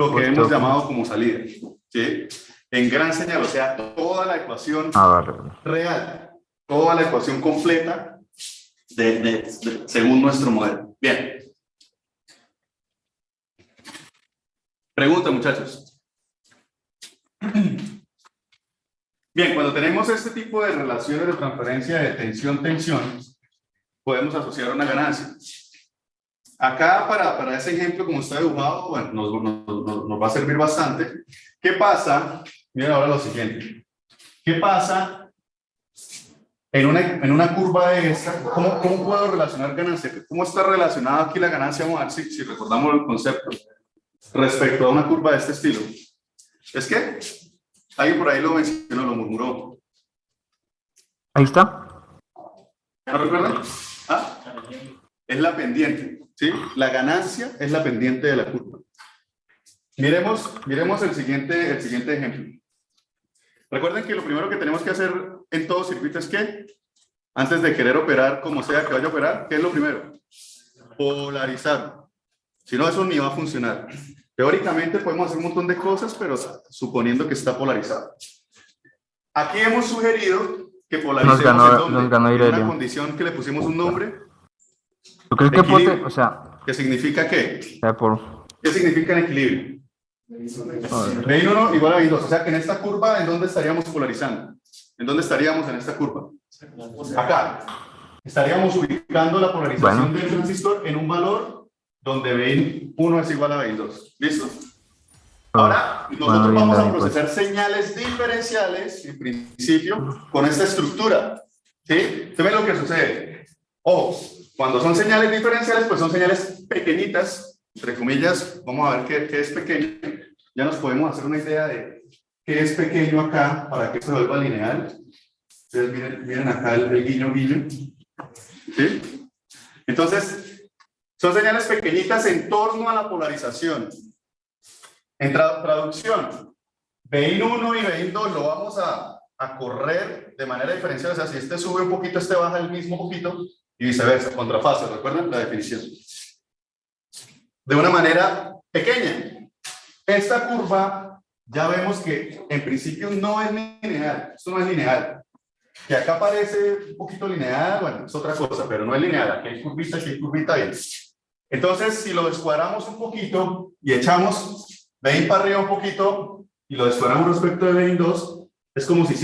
lo que hemos llamado como salida, ¿sí? En gran señal, o sea, toda la ecuación real, toda la ecuación completa según nuestro modelo. Bien. Pregunta, muchachos. Bien, cuando tenemos este tipo de relaciones de transferencia de tensión-tensión, podemos asociar una ganancia. Acá, para ese ejemplo, como está dibujado, bueno, nos va a servir bastante. ¿Qué pasa? Miren ahora lo siguiente. ¿Qué pasa en una curva de esta? ¿Cómo puedo relacionar ganancia? ¿Cómo está relacionada aquí la ganancia? Vamos a ver si recordamos el concepto respecto a una curva de este estilo. Es que alguien por ahí lo mencionó, lo murmuró. Ahí está. ¿No recuerdan? ¿Ah? Es la pendiente, ¿sí? La ganancia es la pendiente de la curva. Miremos el siguiente ejemplo. Recuerden que lo primero que tenemos que hacer en todo circuito es que, antes de querer operar como sea que vaya a operar, ¿qué es lo primero? Polarizar. Si no, eso ni va a funcionar. Teóricamente podemos hacer un montón de cosas, pero suponiendo que está polarizado. Aquí hemos sugerido que polaricemos en una condición que le pusimos un nombre. ¿Tú crees que puede, o sea, ¿Qué significa qué? ¿Qué significa en equilibrio? BI1 igual a BI2, o sea que en esta curva, ¿en dónde estaríamos polarizando? ¿En dónde estaríamos en esta curva? Acá. Estaríamos ubicando la polarización del transistor en un valor donde BI1 es igual a BI2. ¿Listo? Ahora, nosotros vamos a procesar señales diferenciales, en principio, con esta estructura. ¿Sí? ¿Se ve lo que sucede? Ojo, cuando son señales diferenciales, pues son señales pequeñitas, entre comillas. Vamos a ver qué es pequeño. Ya nos podemos hacer una idea de qué es pequeño acá para que se vuelva lineal. Ustedes miren acá el guiño. ¿Sí? Entonces, son señales pequeñitas en torno a la polarización. En traducción, BI1 y BI2 lo vamos a correr de manera diferencial. O sea, si este sube un poquito, este baja el mismo poquito y viceversa, contrafase. ¿Recuerdan la definición? De una manera pequeña. Esta curva ya vemos que en principio no es lineal. Esto no es lineal. Que acá parece un poquito lineal, bueno, es otra cosa, pero no es lineal. Aquí hay curvita bien. Entonces, si lo descuadramos un poquito y echamos BI para arriba un poquito y lo descuadramos respecto de BI2, es como si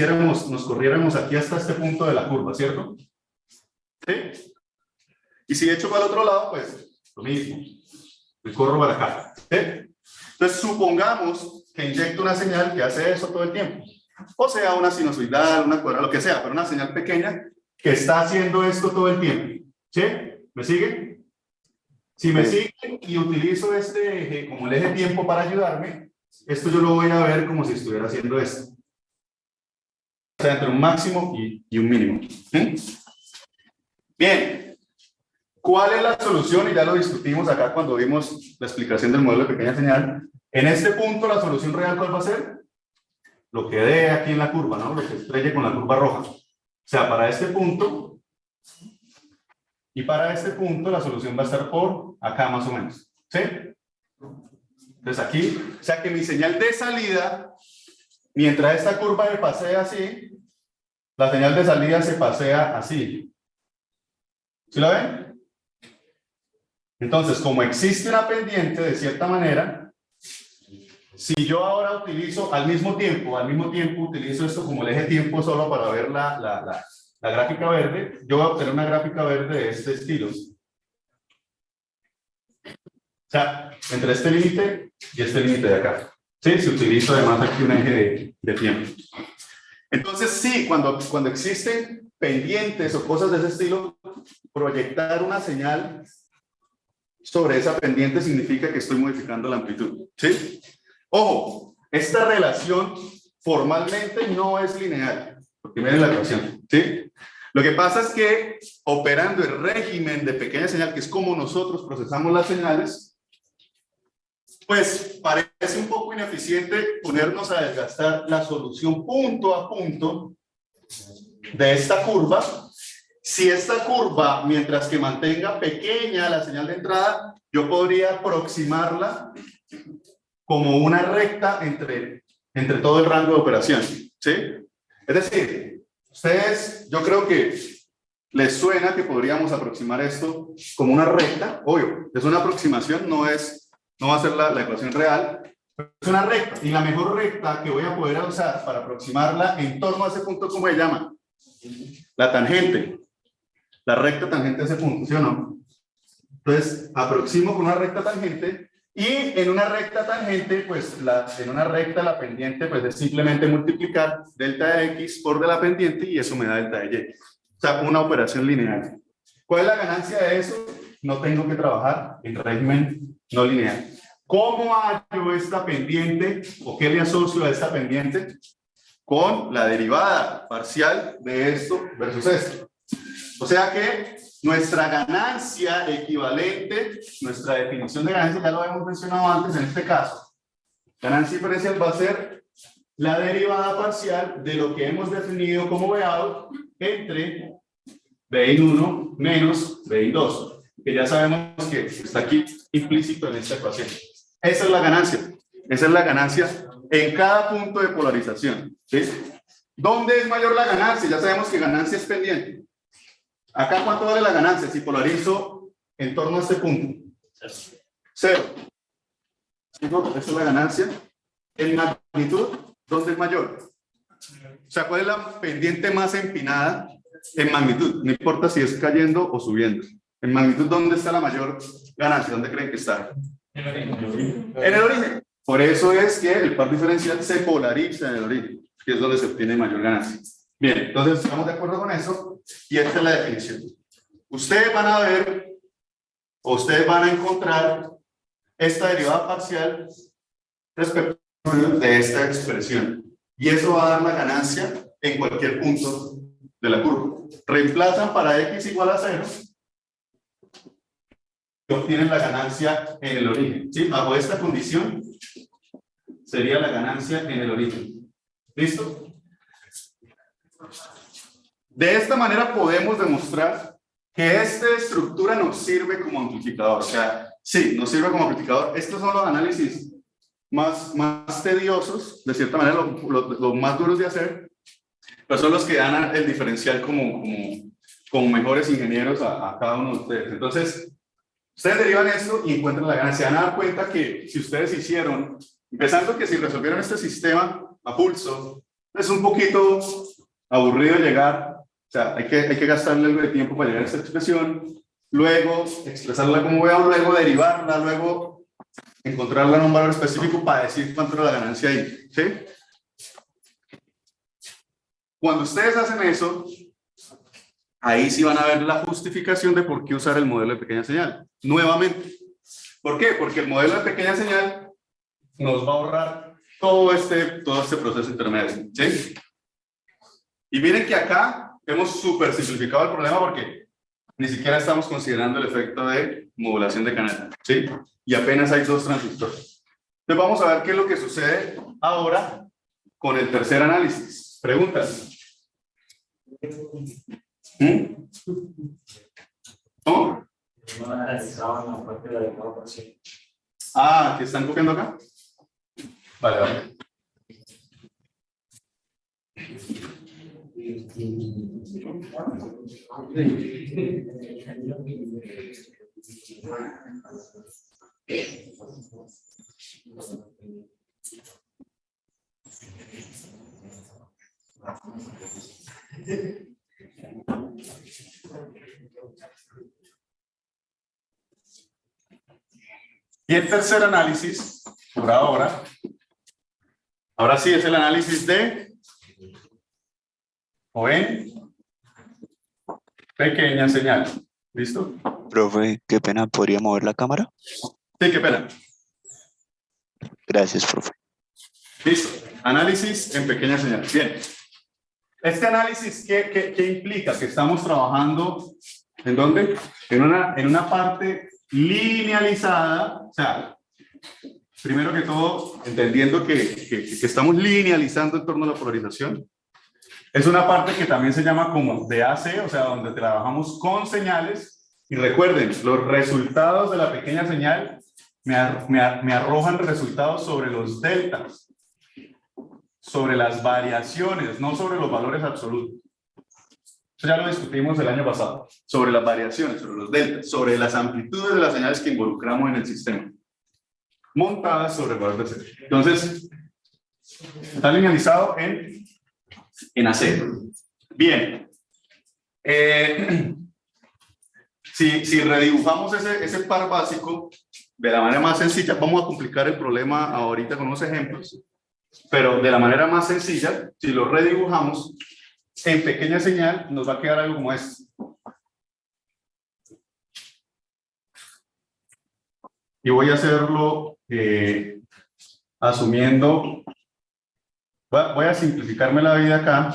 nos corriéramos aquí hasta este punto de la curva, ¿cierto? ¿Sí? Y si echo para el otro lado, pues lo mismo. Me corro para acá. ¿Sí? Entonces, supongamos que inyecto una señal que hace eso todo el tiempo. O sea, una sinusoidal, una cuadrada, lo que sea, pero una señal pequeña que está haciendo esto todo el tiempo. ¿Sí? ¿Me siguen? Si me siguen y utilizo este eje como el eje tiempo para ayudarme, esto yo lo voy a ver como si estuviera haciendo esto. O sea, entre un máximo y un mínimo. ¿Sí? Bien. ¿Cuál es la solución? Y ya lo discutimos acá cuando vimos la explicación del modelo de pequeña señal. En este punto, la solución real, ¿cuál va a ser? Lo que dé aquí en la curva, ¿no? Lo que estrelle con la curva roja. O sea, para este punto y para este punto, la solución va a estar por acá más o menos. ¿Sí? Entonces aquí, o sea que mi señal de salida, mientras esta curva me pasea así, la señal de salida se pasea así. ¿Sí lo ven? Entonces, como existe una pendiente, de cierta manera, si yo ahora utilizo al mismo tiempo utilizo esto como el eje tiempo solo para ver la gráfica verde, yo voy a obtener una gráfica verde de este estilo. O sea, entre este límite y este límite de acá. ¿Sí? Si utilizo además aquí un eje de tiempo. Entonces, sí, cuando existen pendientes o cosas de ese estilo, proyectar una señal sobre esa pendiente significa que estoy modificando la amplitud. ¿Sí? Ojo, esta relación formalmente no es lineal, porque miren la ecuación. ¿Sí? Lo que pasa es que operando el régimen de pequeña señal, que es como nosotros procesamos las señales, pues parece un poco ineficiente ponernos a desgastar la solución punto a punto de esta curva. Si esta curva, mientras que mantenga pequeña la señal de entrada, yo podría aproximarla como una recta entre todo el rango de operación, ¿sí? Es decir, ustedes, yo creo que les suena que podríamos aproximar esto como una recta. Obvio, es una aproximación, no va a ser la ecuación real, pero es una recta, y la mejor recta que voy a poder usar para aproximarla en torno a ese punto, ¿cómo se llama? La tangente, la recta tangente a ese punto, ¿sí o no? Entonces, aproximo con una recta tangente, y en una recta tangente, pues, en una recta la pendiente, pues, es simplemente multiplicar delta de x por de la pendiente, y eso me da delta de y. O sea, una operación lineal. ¿Cuál es la ganancia de eso? No tengo que trabajar en régimen no lineal. ¿Cómo hallo esta pendiente, o qué le asocio a esta pendiente? Con la derivada parcial de esto versus esto. O sea que nuestra ganancia equivalente, nuestra definición de ganancia, ya lo hemos mencionado antes en este caso, ganancia diferencial va a ser la derivada parcial de lo que hemos definido como V out entre Bin1 menos Bin2, que ya sabemos que está aquí implícito en esta ecuación. Esa es la ganancia en cada punto de polarización, ¿sí? ¿Dónde es mayor la ganancia? Ya sabemos que ganancia es pendiente. Acá, ¿cuánto vale la ganancia si polarizo en torno a este punto? 0. Esa es la ganancia. En magnitud, ¿dónde es mayor? O sea, ¿cuál es la pendiente más empinada en magnitud? No importa si es cayendo o subiendo. En magnitud, ¿dónde está la mayor ganancia? ¿Dónde creen que está? En el origen. Por eso es que el par diferencial se polariza en el origen, que es donde se obtiene mayor ganancia. Bien, entonces estamos de acuerdo con eso, y esta es la definición. Ustedes van a ver, o ustedes van a encontrar esta derivada parcial respecto de esta expresión, y eso va a dar la ganancia en cualquier punto de la curva. Reemplazan para x igual a 0 y obtienen la ganancia en el origen, ¿sí? Bajo esta condición sería la ganancia en el origen. ¿Listo? De esta manera podemos demostrar que esta estructura nos sirve como amplificador. O sea, sí, nos sirve como amplificador. Estos son los análisis más tediosos, de cierta manera, los más duros de hacer, pero son los que dan el diferencial como mejores ingenieros a cada uno de ustedes. Entonces, ustedes derivan esto y encuentran la ganancia. Se van a dar cuenta que si ustedes hicieron, empezando que si resolvieron este sistema a pulso, es un poquito aburrido llegar. O sea, hay que gastarle algo de tiempo para llegar a esta expresión, luego expresarla como veo, luego derivarla, luego encontrarla en un valor específico para decir cuánto era la ganancia ahí, ¿sí? Cuando ustedes hacen eso, ahí sí van a ver la justificación de por qué usar el modelo de pequeña señal. Nuevamente. ¿Por qué? Porque el modelo de pequeña señal nos va a ahorrar todo este proceso intermedio, ¿sí? Y miren que acá hemos súper simplificado el problema porque ni siquiera estamos considerando el efecto de modulación de canal, ¿sí? Y apenas hay 2 transistores. Entonces vamos a ver qué es lo que sucede ahora con el tercer análisis. Preguntas. ¿Cómo? Ah, ¿qué están copiando acá? Vale. Y el tercer análisis, por ahora sí es el análisis de o en pequeña señal. ¿Listo? Profe, qué pena, ¿podría mover la cámara? Sí, qué pena. Gracias, profe. Listo. Análisis en pequeña señal. Bien. Este análisis, ¿qué implica? Que estamos trabajando, ¿en dónde? En una parte linealizada. O sea, primero que todo, entendiendo que estamos linealizando en torno a la polarización. Es una parte que también se llama como DAC, o sea, donde trabajamos con señales. Y recuerden, los resultados de la pequeña señal me arrojan resultados sobre los deltas, sobre las variaciones, no sobre los valores absolutos. Eso ya lo discutimos el año pasado, sobre las variaciones, sobre los deltas, sobre las amplitudes de las señales que involucramos en el sistema, montadas sobre el valor de C. Entonces, está linealizado en AC. Bien. Si redibujamos ese par básico de la manera más sencilla, vamos a complicar el problema ahorita con unos ejemplos, pero de la manera más sencilla, si lo redibujamos en pequeña señal, nos va a quedar algo como esto. Y voy a hacerlo asumiendo, voy a simplificarme la vida acá.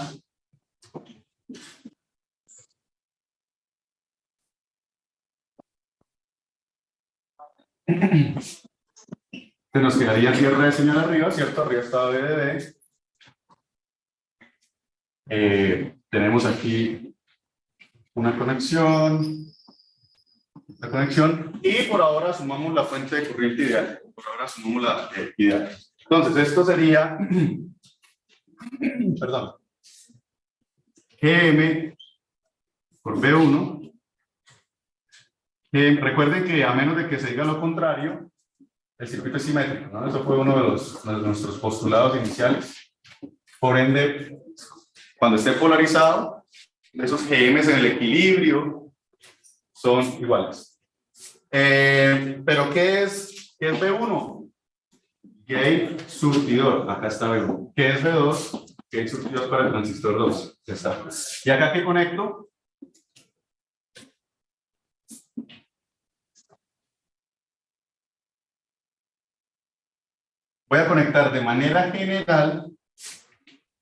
Se nos quedaría tierra de señal arriba, ¿cierto? Arriba está BDD. Tenemos aquí una conexión, y por ahora sumamos la fuente de corriente ideal. Por ahora sumamos la ideal. Entonces, esto sería, perdón, GM por B1. Recuerden que a menos de que se diga lo contrario, el circuito es simétrico, ¿no? Eso fue uno de nuestros postulados iniciales. Por ende, cuando esté polarizado, esos GMs en el equilibrio son iguales. Pero ¿qué es B1? Gate surtidor. Acá está B1. ¿Qué es B2? Gate surtidor para el transistor 2. Ya está. ¿Y acá qué conecto? Voy a conectar de manera general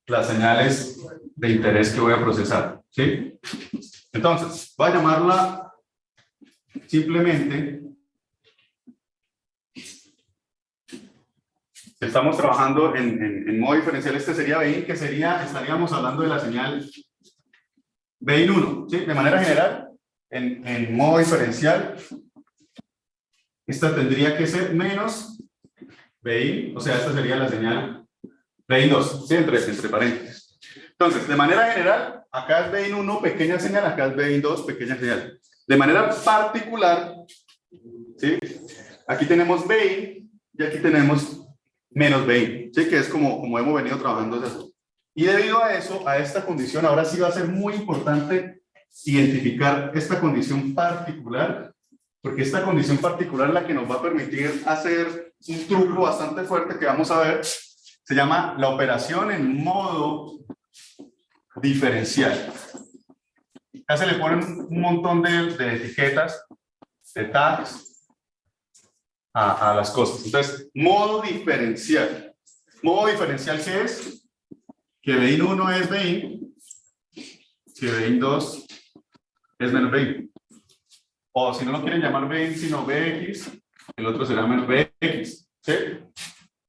las señales de interés que voy a procesar, ¿sí? Entonces, voy a llamarla simplemente, estamos trabajando en modo diferencial, este sería BIN, que sería, estaríamos hablando de la señal BIN 1, ¿sí? De manera general, en modo diferencial, esta tendría que ser menos BIN, o sea, esta sería la señal BIN 2, ¿sí? entre paréntesis. Entonces, de manera general, acá es BIN 1, pequeña señal, acá es BIN 2, pequeña señal. De manera particular, ¿sí? Aquí tenemos BIN y aquí tenemos menos BIN, ¿sí? Que es como hemos venido trabajando desde aquí. Y debido a eso, a esta condición, ahora sí va a ser muy importante identificar esta condición particular, porque esta condición particular es la que nos va a permitir hacer un truco bastante fuerte que vamos a ver. Se llama la operación en modo diferencial. Acá se le ponen un montón de etiquetas, de tags a las cosas. Entonces, modo diferencial. Modo diferencial, ¿qué es? Que BIN 1 es BIN, que BIN 2 es menos BIN. O si no lo quieren llamar BIN, sino BX, el otro será menos BX. ¿Sí?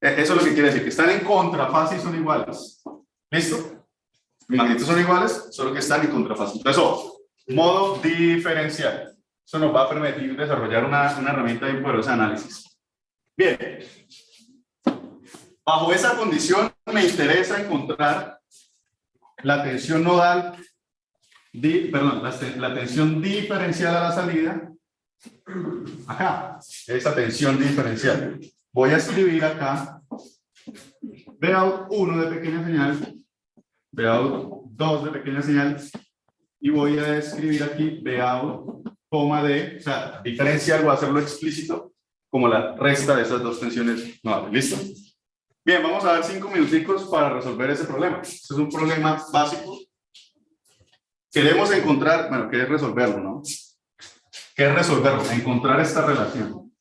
Eso es lo que quiere decir, que están en contrafase y son iguales. ¿Listo? Las magnitudes son iguales, solo que están en contrafase. Entonces, modo diferencial. Eso nos va a permitir desarrollar una herramienta bien poderosa de análisis. Bien. Bajo esa condición me interesa encontrar la tensión nodal, la tensión diferencial a la salida. Acá, esa tensión diferencial. Voy a escribir acá Vout 1 de pequeña señal, Vout 2 de pequeña señal, y voy a escribir aquí Vout, D, o sea, diferencial, voy a hacerlo explícito, como la resta de esas dos tensiones nodales. ¿Listo? Bien, vamos a dar 5 minuticos para resolver ese problema. Este es un problema básico. Queremos encontrar, bueno, ¿qué es resolverlo, no? ¿Qué es resolverlo? Encontrar esta relación.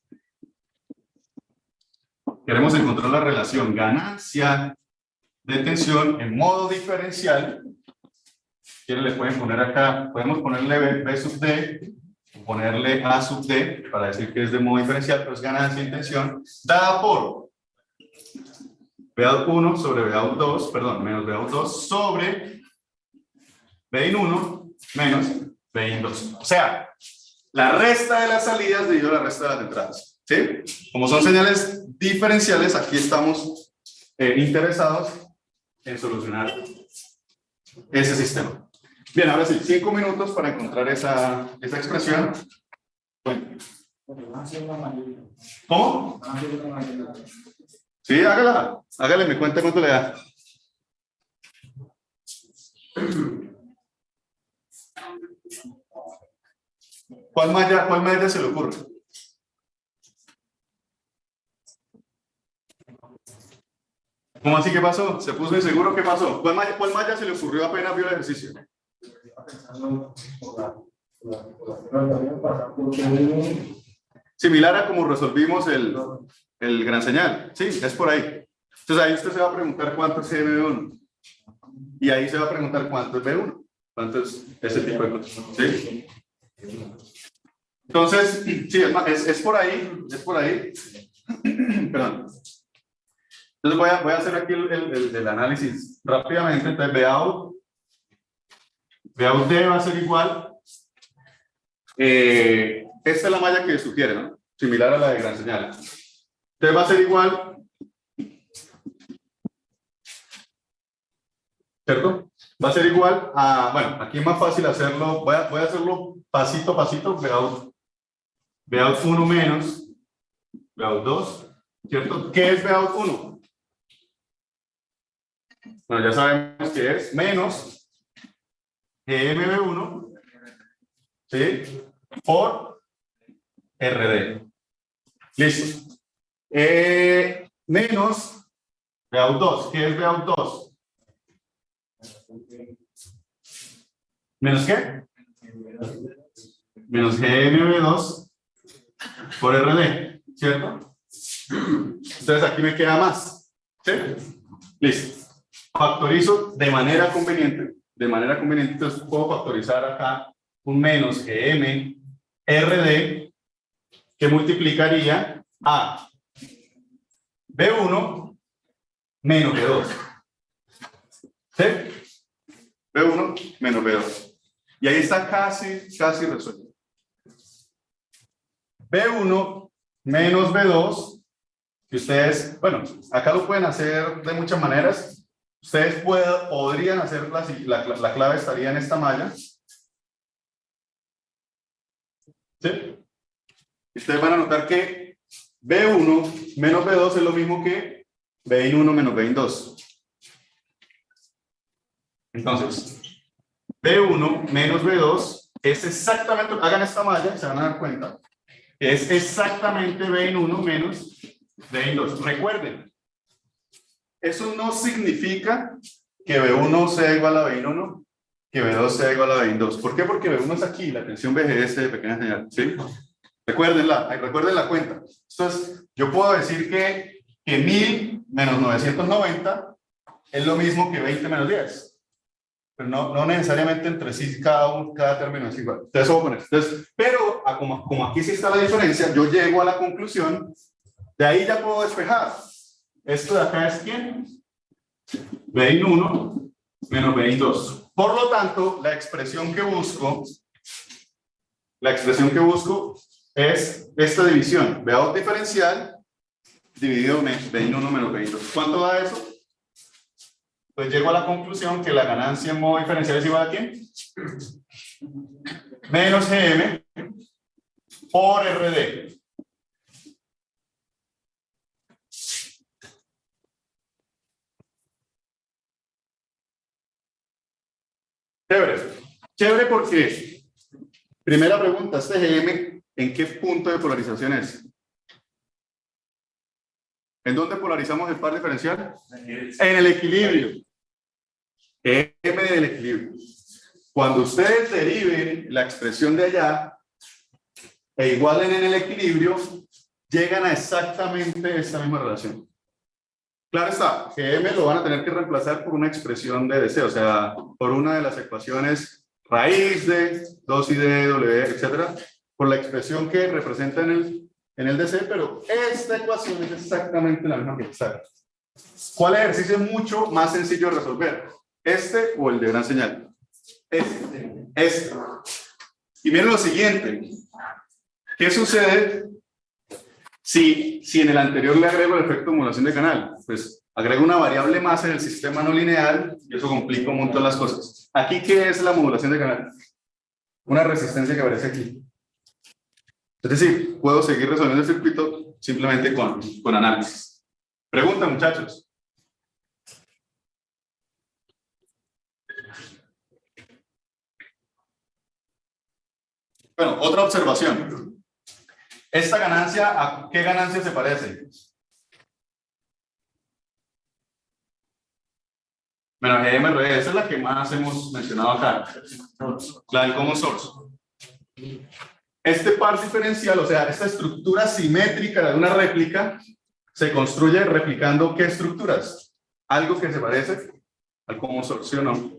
Queremos encontrar la relación ganancia de tensión en modo diferencial. ¿Quieren le pueden poner acá? Podemos ponerle B sub D, o ponerle A sub D, para decir que es de modo diferencial, pero es ganancia en tensión, dada por Vout 1 sobre Vout 2, perdón, menos Vout 2 sobre BIN 1 menos BIN 2. O sea, la resta de las salidas dividido la resta de las entradas. ¿Sí? Como son señales diferenciales, aquí estamos interesados en solucionar ese sistema. Bien, ahora sí, 5 minutos para encontrar esa expresión. Bueno. ¿Cómo? Sí, hágale, me cuenta cuánto le da. ¿Cuál malla se le ocurre? ¿Cómo así que pasó? ¿Se puso inseguro? ¿Qué pasó? ¿Cuál malla se le ocurrió apenas vio el ejercicio? Similar a como resolvimos el gran señal. Sí, es por ahí. Entonces ahí usted se va a preguntar cuánto es M1. Y ahí se va a preguntar cuánto es B1. ¿Cuánto es ese tipo de cosas? ¿Sí? Entonces, sí, es por ahí. Es por ahí. Perdón. Entonces voy a hacer aquí el análisis rápidamente. Entonces Vout D va a ser igual. Esta es la malla que sugiere, ¿no? Similar a la de gran señal. Entonces va a ser igual. ¿Cierto? Va a ser igual a, bueno, aquí es más fácil hacerlo. Voy a hacerlo pasito a pasito. Vout 1 menos Vout 2. ¿Cierto? ¿Qué es Vout 1? Bueno, ya sabemos que es menos GMB1, ¿sí? Por RD. Listo. Menos Vout 2. ¿Qué es Vout 2? ¿Menos qué? Menos GMB2 por RD, ¿cierto? Entonces aquí me queda más. ¿Sí? Listo. Factorizo de manera conveniente. Entonces puedo factorizar acá un menos GM RD que multiplicaría a B1 menos B2. ¿Sí? B1 menos B2. Y ahí está casi resuelto. B1 menos B2, que ustedes, bueno, acá lo pueden hacer de muchas maneras. Ustedes podrían hacer la clave estaría en esta malla. ¿Sí? Ustedes van a notar que B1 menos B2 es lo mismo que B1 menos B2. Entonces, B1 menos B2 es exactamente, hagan esta malla y se van a dar cuenta, es exactamente B1 menos B2. Recuerden, eso no significa que B1 sea igual a B1, que B2 sea igual a B2. ¿Por qué? Porque B1 es aquí, la tensión BGS de pequeña señal. ¿Sí? Recuerden la cuenta. Entonces, yo puedo decir que 1000 menos 990 es lo mismo que 20 menos 10. Pero no necesariamente entre sí cada término es igual. Entonces, voy a poner. Entonces, pero como aquí sí está la diferencia, yo llego a la conclusión, de ahí ya puedo despejar. Esto de acá es ¿quién? B1 menos B2. Por lo tanto, la expresión que busco es esta división. Vout diferencial dividido B1 menos B2. ¿Cuánto da eso? Pues llego a la conclusión que la ganancia en modo diferencial es igual a ¿quién? Menos GM por RD. Chévere porque, primera pregunta, este GM, ¿en qué punto de polarización es? ¿En dónde polarizamos el par diferencial? En el equilibrio. M del equilibrio. Cuando ustedes deriven la expresión de allá e igualen en el equilibrio, llegan a exactamente esta misma relación. Claro está, GM lo van a tener que reemplazar por una expresión de DC, o sea, por una de las ecuaciones raíz de 2i de W, etcétera, por la expresión que representa en el DC, pero esta ecuación es exactamente la misma que está. ¿Cuál ejercicio es mucho más sencillo de resolver? ¿Este o el de gran señal? Este. Y miren lo siguiente. ¿Qué sucede Si en el anterior le agrego el efecto de modulación de canal, pues agrego una variable más en el sistema no lineal y eso complica un montón las cosas. Aquí, ¿qué es la modulación de canal? Una resistencia que aparece aquí. Es decir, puedo seguir resolviendo el circuito simplemente con análisis. Pregunta, muchachos. Bueno, otra observación. Esta ganancia, ¿a qué ganancia se parece? Bueno, GMRE, esa es la que más hemos mencionado acá. La del common source. Este par diferencial, o sea, esta estructura simétrica de una réplica, se construye replicando ¿qué estructuras? Algo que se parece al common source, ¿sí o no?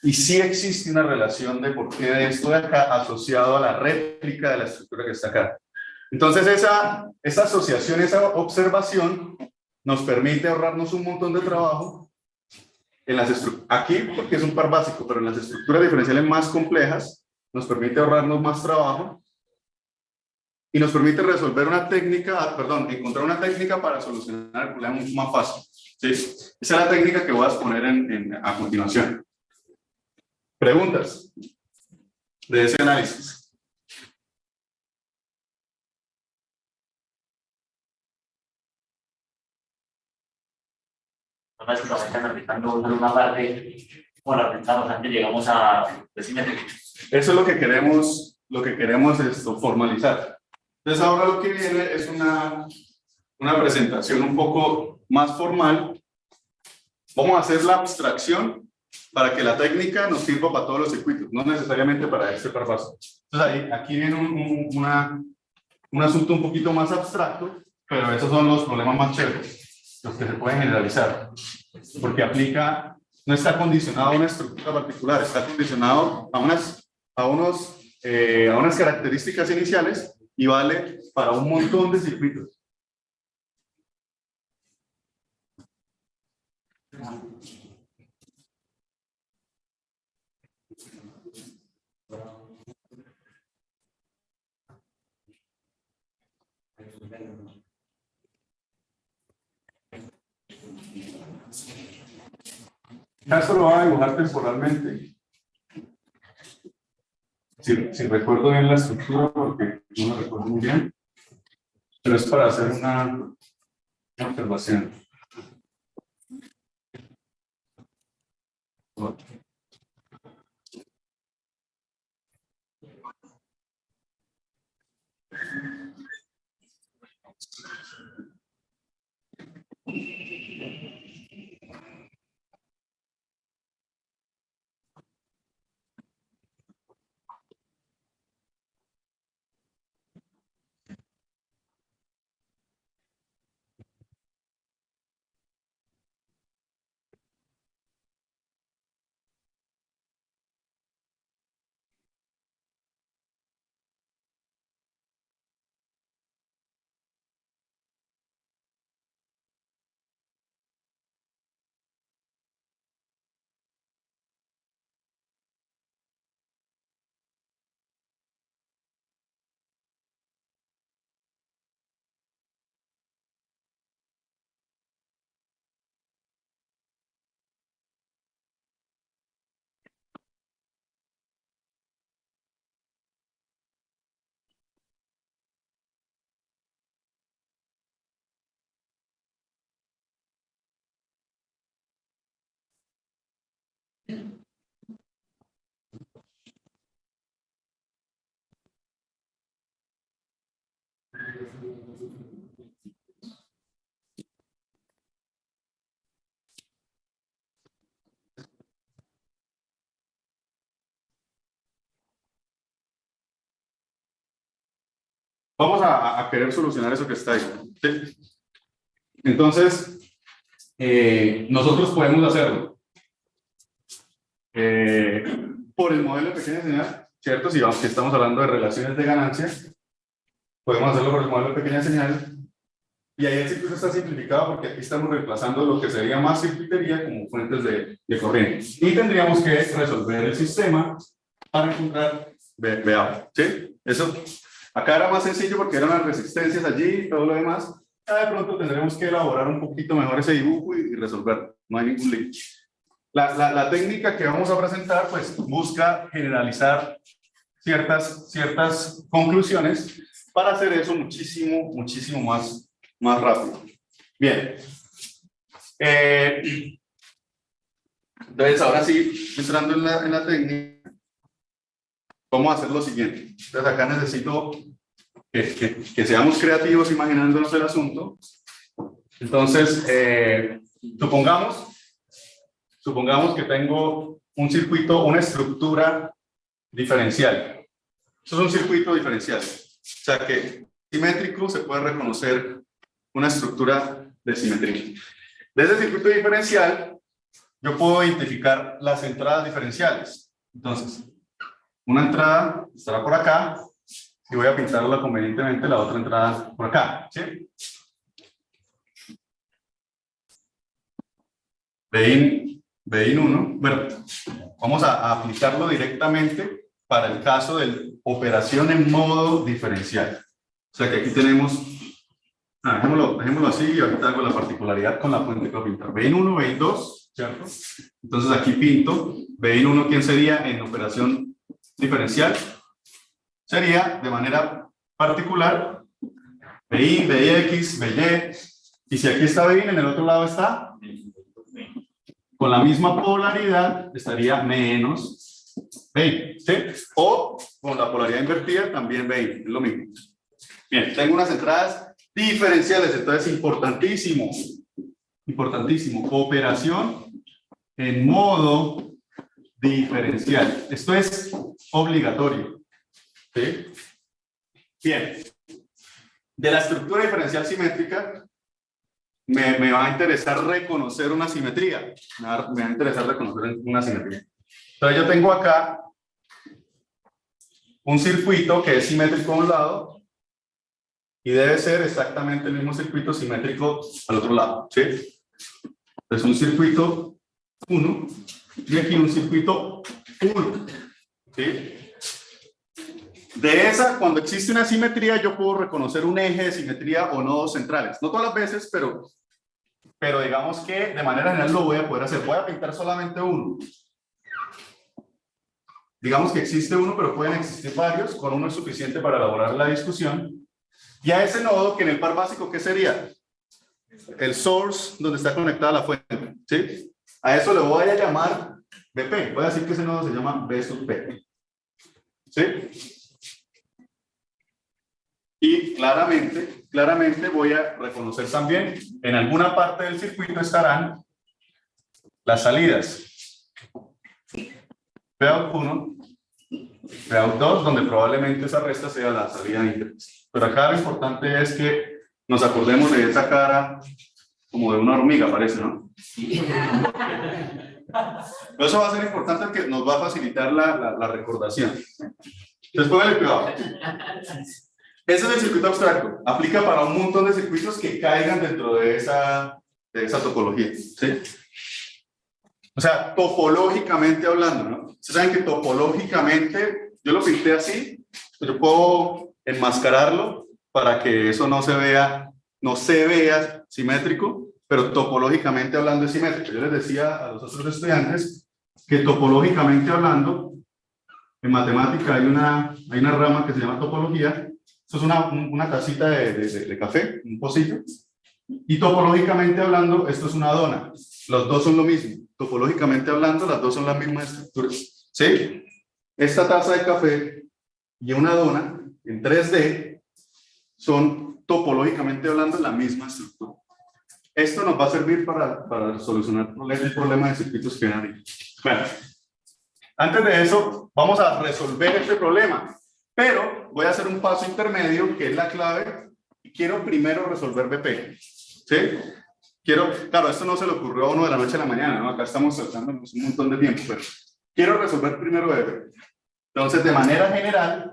Y sí existe una relación de por qué de esto de acá asociado a la réplica de la estructura que está acá. Entonces esa asociación, esa observación nos permite ahorrarnos un montón de trabajo en las estructuras. Aquí porque es un par básico, pero en las estructuras diferenciales más complejas nos permite ahorrarnos más trabajo y nos permite resolver una técnica, encontrar una técnica para solucionar el problema mucho más fácil. ¿Sí? Esa es la técnica que voy a exponer a continuación. ¿Preguntas de ese análisis? Básicamente analizando una parte, bueno, pensamos antes llegamos a decímetro. Eso es lo que queremos formalizar. Entonces ahora lo que viene es una presentación un poco más formal. Vamos a hacer la abstracción para que la técnica nos sirva para todos los circuitos, no necesariamente para este par básico. Entonces aquí viene un asunto un poquito más abstracto, pero esos son los problemas más chéveres, los que se pueden generalizar, porque no está condicionado a una estructura particular, está condicionado a unas características iniciales y vale para un montón de circuitos. Esto lo voy a dibujar temporalmente. Si recuerdo bien la estructura, porque no lo recuerdo muy bien, pero es para hacer una observación. Vamos a querer solucionar eso que está ahí. ¿Sí? Entonces, nosotros podemos hacerlo por el modelo de pequeña señal, ¿cierto? Si estamos hablando de relaciones de ganancia, podemos hacerlo por el modelo de pequeña señal. Y ahí el circuito está simplificado porque aquí estamos reemplazando lo que sería más circuitería como fuentes de corriente. Y tendríamos que resolver el sistema para encontrar VA. ¿Sí? Eso Acá era más sencillo porque eran las resistencias allí y todo lo demás. Ya de pronto tendremos que elaborar un poquito mejor ese dibujo y resolverlo. No hay ningún lío. La técnica que vamos a presentar pues busca generalizar ciertas conclusiones para hacer eso muchísimo más rápido. Bien. Entonces ahora sí, entrando en la técnica, vamos a hacer lo siguiente. Entonces acá necesito que seamos creativos imaginándonos el asunto. Entonces, supongamos que tengo un circuito, una estructura diferencial. Eso es un circuito diferencial. O sea que simétrico se puede reconocer una estructura de simetría. De ese circuito diferencial, yo puedo identificar las entradas diferenciales. Entonces, una entrada estará por acá y voy a pintarla convenientemente la otra entrada por acá. ¿Sí? Bin 1. Bueno, vamos a aplicarlo directamente para el caso de operación en modo diferencial. O sea que aquí tenemos, dejémoslo así y ahorita hago la particularidad con la fuente que voy a pintar. Bin 1, Bin 2, ¿cierto? Entonces aquí pinto, Bin 1, ¿quién sería en operación diferencial? Sería de manera particular Bin, Bx, By, y si aquí está Bin, en el otro lado está con la misma polaridad estaría menos Bin, ¿sí? O con la polaridad invertida también Bin, es lo mismo. Bien, tengo unas entradas diferenciales, entonces importantísimo, operación en modo diferencial. Esto es obligatorio. ¿Sí? Bien, de la estructura diferencial simétrica me va a interesar reconocer una simetría. Me va a interesar reconocer una simetría. Entonces yo tengo acá un circuito que es simétrico a un lado y debe ser exactamente el mismo circuito simétrico al otro lado. ¿Sí? Entonces un circuito 1 y aquí un circuito 1. ¿Sí? De esa, cuando existe una simetría, yo puedo reconocer un eje de simetría o nodos centrales. No todas las veces, pero digamos que de manera general lo voy a poder hacer. Voy a pintar solamente uno. Digamos que existe uno, pero pueden existir varios. Con uno es suficiente para elaborar la discusión. Y a ese nodo, que en el par básico, ¿qué sería? El source, donde está conectada la fuente. ¿Sí? A eso le voy a llamar BP. Voy a decir que ese nodo se llama B sub P. ¿Sí? Y claramente voy a reconocer también, en alguna parte del circuito estarán las salidas. Vout 1, Vout 2, donde probablemente esa resta sea la salida de interés. Pero acá lo importante es que nos acordemos de esa cara como de una hormiga, parece, ¿no? Pero eso va a ser importante porque nos va a facilitar la recordación. Entonces, póngale cuidado. Ese es el circuito abstracto. Aplica para un montón de circuitos que caigan dentro de esa topología. ¿Sí? O sea, topológicamente hablando, ¿no? Ustedes saben que topológicamente, yo lo pinté así, yo puedo enmascararlo para que eso no se vea simétrico, pero topológicamente hablando es simétrico. Yo les decía a los otros estudiantes que topológicamente hablando, en matemática hay una rama que se llama topología. Esto es una tacita de café, un pocillo. Y topológicamente hablando, esto es una dona. Los dos son lo mismo. Topológicamente hablando, las dos son las mismas estructuras. ¿Sí? Esta taza de café y una dona en 3D son topológicamente hablando la misma estructura. Esto nos va a servir para solucionar el problema de circuitos que ven ahí. Bueno, antes de eso, vamos a resolver este problema. Pero voy a hacer un paso intermedio, que es la clave, y quiero primero resolver BP. ¿Sí? Claro, esto no se le ocurrió a uno de la noche a la mañana, ¿no? Acá estamos saltándonos un montón de tiempo, pero quiero resolver primero BP. Entonces, de manera general,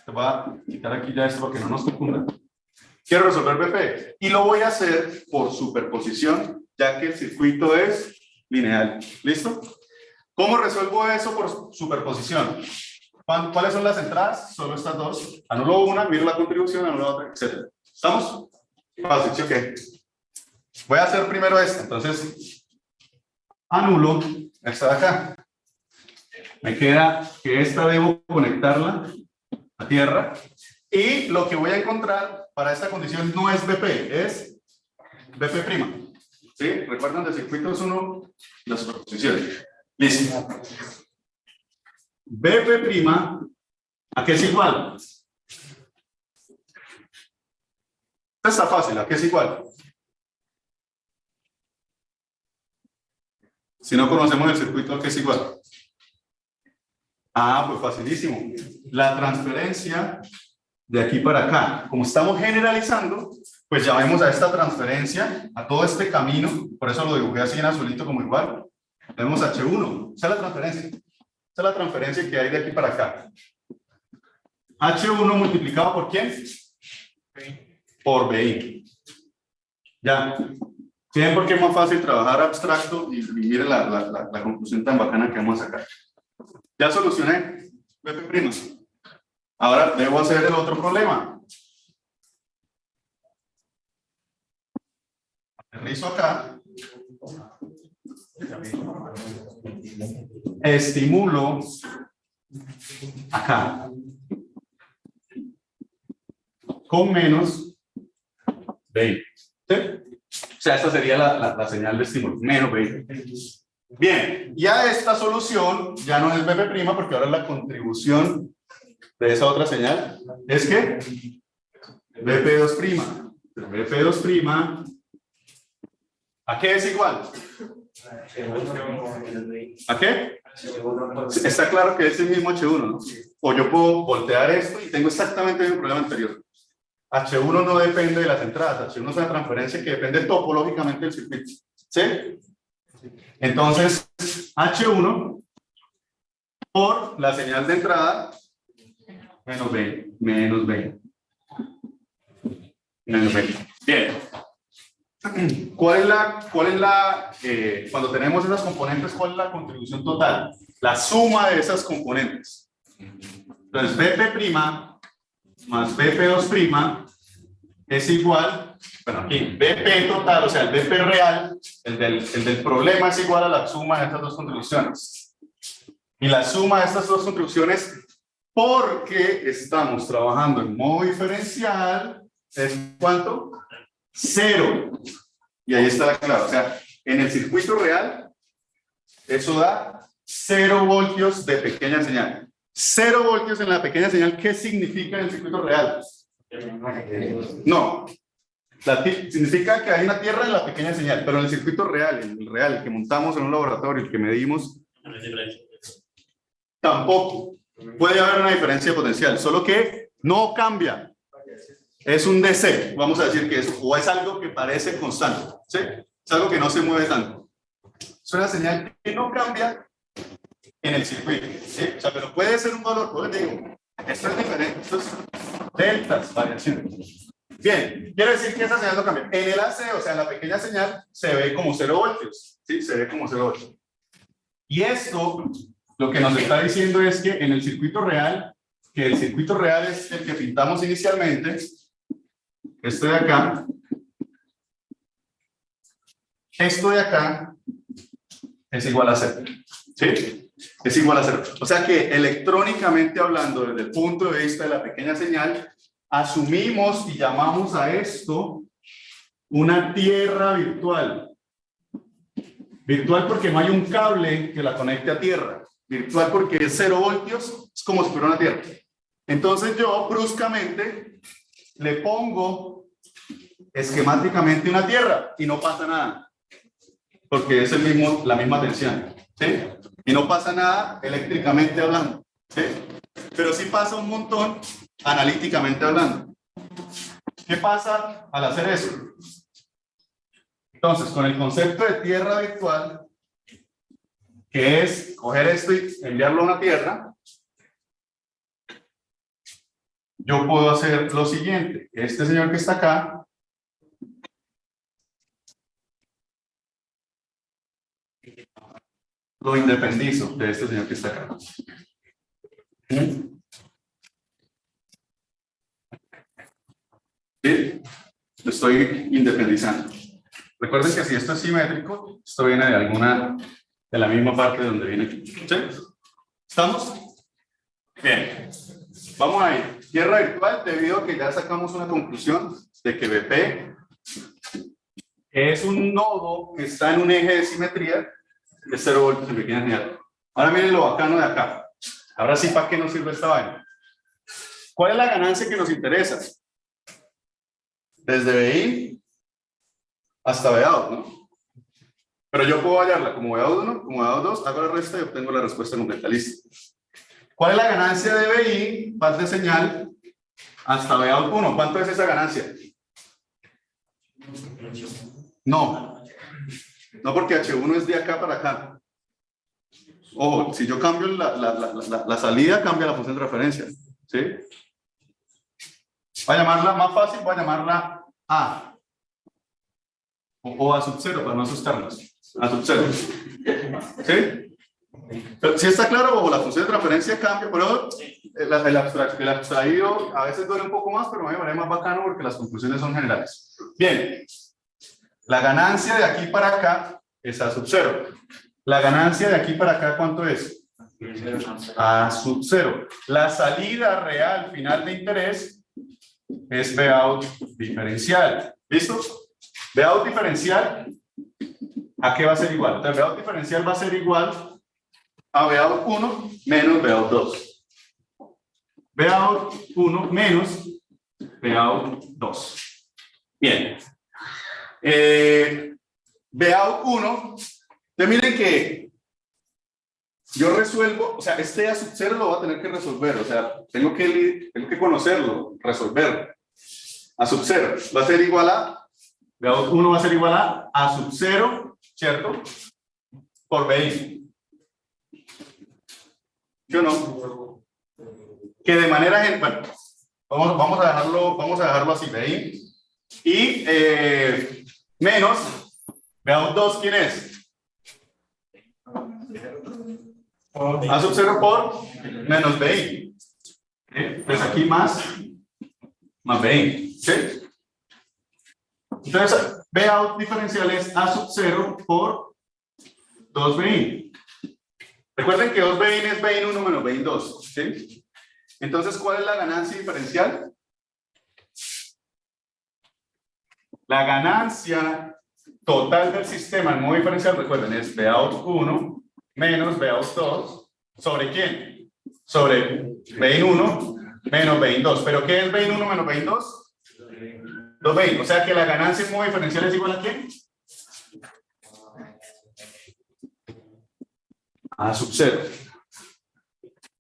te voy a quitar aquí ya esto para que no nos confunda. Quiero resolver BP, y lo voy a hacer por superposición, ya que el circuito es lineal. ¿Listo? ¿Cómo resuelvo eso por superposición? ¿Cuáles son las entradas? Solo estas dos. Anulo una, miro la contribución, anulo otra, etc. ¿Estamos? Fácil, ¿sí o qué? Voy a hacer primero esta. Entonces, anulo esta de acá. Me queda que esta debo conectarla a tierra. Y lo que voy a encontrar para esta condición no es BP, es BP'. ¿Sí? ¿Recuerdan del circuito es uno las superposiciones? Listo. BP', ¿a qué es igual? Esta está fácil, ¿a qué es igual? Si no conocemos el circuito, ¿a qué es igual? Ah, pues facilísimo. La transferencia de aquí para acá. Como estamos generalizando, pues llamemos a esta transferencia, a todo este camino, por eso lo dibujé así en azulito como igual. Tenemos H1, esa es la transferencia. Esa es la transferencia que hay de aquí para acá. H1 multiplicado por ¿quién? Por BI. Ya. ¿Sí ven por qué es más fácil trabajar abstracto y miren la conclusión tan bacana que vamos a sacar? Ya solucioné BP'. Ahora debo hacer el otro problema. Aterrizo acá. Estimulo acá. Con menos 20. ¿Sí? O sea, esta sería la señal de estímulo. Menos 20. Bien, ya esta solución ya no es BP', porque ahora la contribución de esa otra señal es que BP2'. BP2', ¿a qué es igual? ¿A qué? Está claro que es el mismo H1, ¿no? O yo puedo voltear esto y tengo exactamente el mismo problema anterior. H1 no depende de las entradas, H1 es una transferencia que depende topológicamente del circuito. ¿Sí? Entonces, H1 por la señal de entrada, menos 20, menos 20. Menos 20. Bien. Cuando tenemos esas componentes, cuál es la contribución total? La suma de esas componentes. Entonces, BP' más BP2' es igual, bueno, aquí, BP total, o sea, el BP real, el del problema es igual a la suma de estas dos contribuciones. Y la suma de estas dos contribuciones, porque estamos trabajando en modo diferencial, es ¿cuánto? 0. Y ahí está la clave. O sea, en el circuito real, eso da 0 voltios de pequeña señal. 0 voltios en la pequeña señal, ¿qué significa en el circuito real? No. Significa que hay una tierra en la pequeña señal, pero en el circuito real, el que montamos en un laboratorio, el que medimos, tampoco. Puede haber una diferencia de potencial, solo que no cambia. Es un DC, vamos a decir que es, o es algo que parece constante, ¿sí? Es algo que no se mueve tanto. Es una señal que no cambia en el circuito, ¿sí? O sea, pero puede ser un valor, pues les digo, esto es diferente, esto es deltas, variaciones. Bien, quiere decir que esa señal no cambia. En el AC, o sea, en la pequeña señal, se ve como 0 voltios, ¿sí? Se ve como 0 voltios. Y esto, lo que nos está diciendo es que en el circuito real, que el circuito real es el que pintamos inicialmente, esto de acá, esto de acá es igual a 0. ¿Sí? Es igual a 0. O sea que electrónicamente hablando, desde el punto de vista de la pequeña señal, asumimos y llamamos a esto una tierra virtual. Virtual porque no hay un cable que la conecte a tierra. Virtual porque es 0 voltios, es como si fuera una tierra. Entonces yo bruscamente le pongo esquemáticamente una tierra y no pasa nada, porque es la misma tensión, ¿sí? Y no pasa nada eléctricamente hablando, ¿sí? Pero sí pasa un montón analíticamente hablando. ¿Qué pasa al hacer eso? Entonces, con el concepto de tierra virtual, que es coger esto y enviarlo a una tierra, yo puedo hacer lo siguiente. Este señor que está acá, lo independizo de este señor que está acá. ¿Sí? Lo estoy independizando. Recuerden que si esto es simétrico, esto viene de la misma parte de donde viene aquí. ¿Sí? ¿Estamos? Bien. Vamos a ir. Tierra virtual, debido a que ya sacamos una conclusión de que BP es un nodo que está en un eje de simetría de 0 voltios en pequeña general. Ahora miren lo bacano de acá. Ahora sí, ¿para qué nos sirve esta vaina? ¿Cuál es la ganancia que nos interesa? Desde BI hasta BA2, ¿no? Pero yo puedo hallarla como BA1, como BA2, hago la resta y obtengo la respuesta completa. Listo. ¿Cuál es la ganancia de BI, paz de señal, hasta BA1? ¿Cuánto es esa ganancia? No. No, porque H1 es de acá para acá. Ojo, si yo cambio la salida, cambia la función de referencia. ¿Sí? Voy a llamarla más fácil, voy a llamarla A. O A sub 0, para no asustarnos. A sub 0. ¿Sí? Pero si está claro, ojo, la función de referencia cambia, pero el abstraído a veces duele un poco más, pero me parece más bacano porque las conclusiones son generales. Bien. La ganancia de aquí para acá es A sub 0. La ganancia de aquí para acá, ¿cuánto es? A sub 0. La salida real final de interés es Vout diferencial. ¿Listo? Vout diferencial, ¿a qué va a ser igual? Entonces, Vout diferencial va a ser igual a Vout 1 menos Vout 2. Vout 1 menos Vout 2. Bien. Vout 1, entonces miren que yo resuelvo, o sea, este A sub 0 lo voy a tener que resolver, o sea, tengo que conocerlo, resolverlo. A sub 0 va a ser igual a, Vout 1 va a ser igual a sub 0, ¿cierto? Por BI. ¿Sí o no? Que de manera general, bueno, vamos a dejarlo así, BI. Y menos, Vout 2, ¿quién es? A sub 0 por menos BI. Pues aquí más BI. ¿Sí? Entonces, Vout diferencial es A sub 0 por 2BI. Recuerden que 2BI es BI1 menos BI2. ¿Sí? Entonces, ¿cuál es la ganancia diferencial? La ganancia total del sistema en modo diferencial, recuerden, es Vout 1 menos Vout 2. ¿Sobre quién? Sobre BI1 menos BI2. ¿Pero qué es BI1 menos BI2? 2BI. O sea que la ganancia en modo diferencial es igual a ¿quién? A sub 0.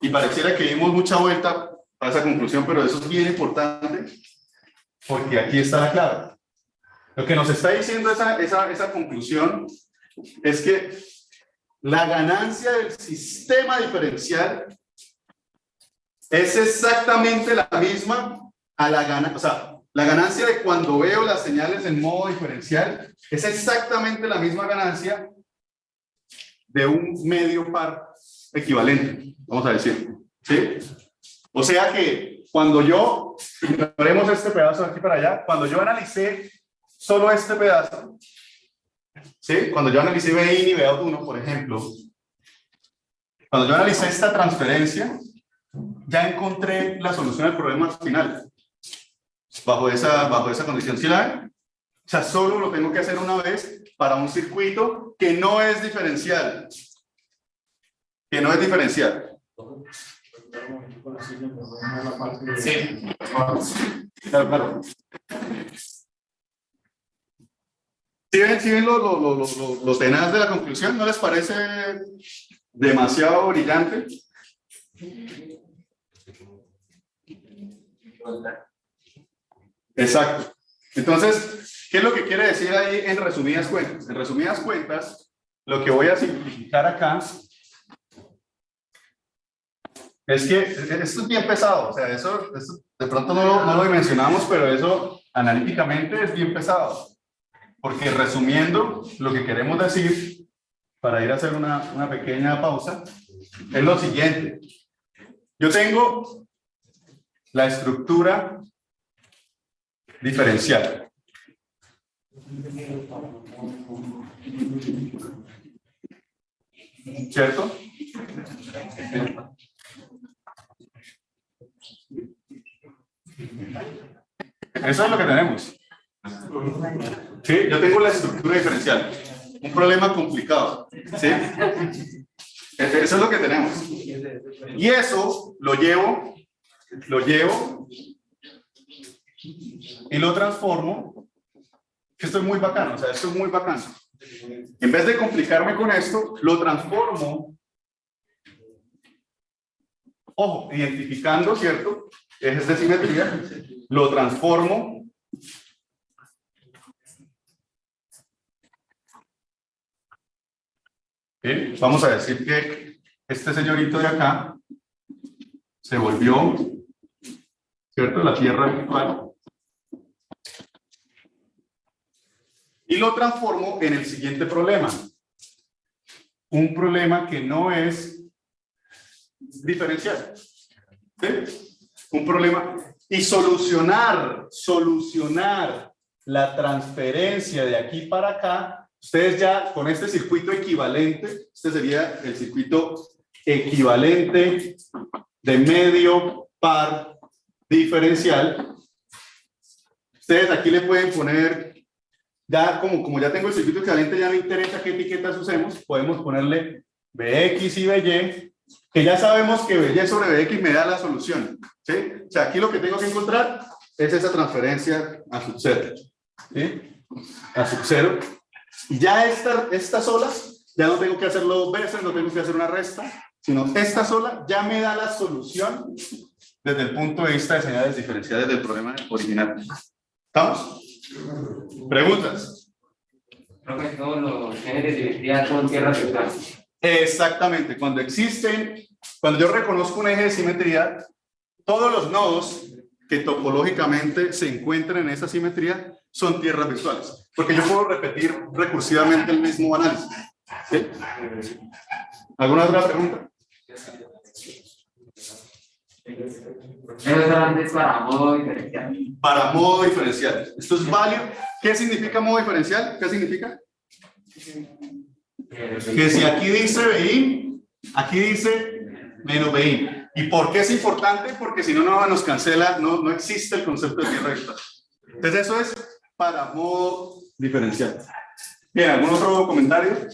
Y pareciera que dimos mucha vuelta a esa conclusión, pero eso es bien importante porque aquí está la clave. Lo que nos está diciendo esa conclusión es que la ganancia del sistema diferencial es exactamente la misma a la ganancia, o sea, la ganancia de cuando veo las señales en modo diferencial es exactamente la misma ganancia de un medio par equivalente, vamos a decir. ¿Sí? O sea que cuando yo, ignoremos este pedazo de aquí para allá, cuando yo analicé solo este pedazo, ¿sí? Cuando yo analicé BI y Vout 1, por ejemplo, cuando yo analicé esta transferencia, ya encontré la solución al problema final. Bajo esa condición. ¿Sí la ven? O sea, solo lo tengo que hacer una vez para un circuito que no es diferencial. Que no es diferencial. Sí. Claro. ¿Sí ven lo tenaz de la conclusión? ¿No les parece demasiado brillante? Exacto. Entonces, ¿qué es lo que quiere decir ahí en resumidas cuentas? En resumidas cuentas, lo que voy a simplificar acá es que esto es bien pesado. O sea, eso de pronto no lo dimensionamos, pero eso analíticamente es bien pesado. Porque resumiendo, lo que queremos decir, para ir a hacer una pequeña pausa, es lo siguiente. Yo tengo la estructura diferencial. ¿Cierto? Eso es lo que tenemos. ¿Sí? Yo tengo la estructura diferencial. Un problema complicado. ¿Sí? Eso es lo que tenemos. Y eso lo llevo y lo transformo. Esto es muy bacano, o sea, esto es muy bacano. En vez de complicarme con esto, lo transformo. Ojo, identificando, ¿cierto? Ejes de simetría, lo transformo ¿sí? Vamos a decir que este señorito de acá se volvió, ¿cierto? La tierra virtual. Y lo transformo en el siguiente problema. Un problema que no es diferencial. ¿Sí? Un problema. Y solucionar la transferencia de aquí para acá. Ustedes ya con este circuito equivalente, este sería el circuito equivalente de medio par diferencial. Ustedes aquí le pueden poner, ya como ya tengo el circuito equivalente, ya me interesa qué etiquetas usemos, podemos ponerle Bx y By, que ya sabemos que By sobre Bx me da la solución. ¿Sí? O sea, aquí lo que tengo que encontrar es esa transferencia a sub 0. ¿Sí? A sub 0. Y ya esta sola, ya no tengo que hacerlo dos veces, no tengo que hacer una resta, sino esta sola ya me da la solución desde el punto de vista de señales diferenciales del problema original. ¿Estamos? ¿Preguntas? Creo que todos los ejes de simetría son tierras virtuales. Exactamente. Cuando yo reconozco un eje de simetría, todos los nodos que topológicamente se encuentran en esa simetría son tierras virtuales. Porque yo puedo repetir recursivamente el mismo análisis. ¿Sí? ¿Alguna otra pregunta? Eso solamente es para modo diferencial. Para modo diferencial. Esto es válido. ¿Qué significa modo diferencial? ¿Qué significa? Que si aquí dice Bin, aquí dice menos Bin. ¿Y por qué es importante? Porque si no, nos cancela, no existe el concepto de tierra virtual. Entonces eso es para modo diferencial. Bien, ¿algún otro comentario?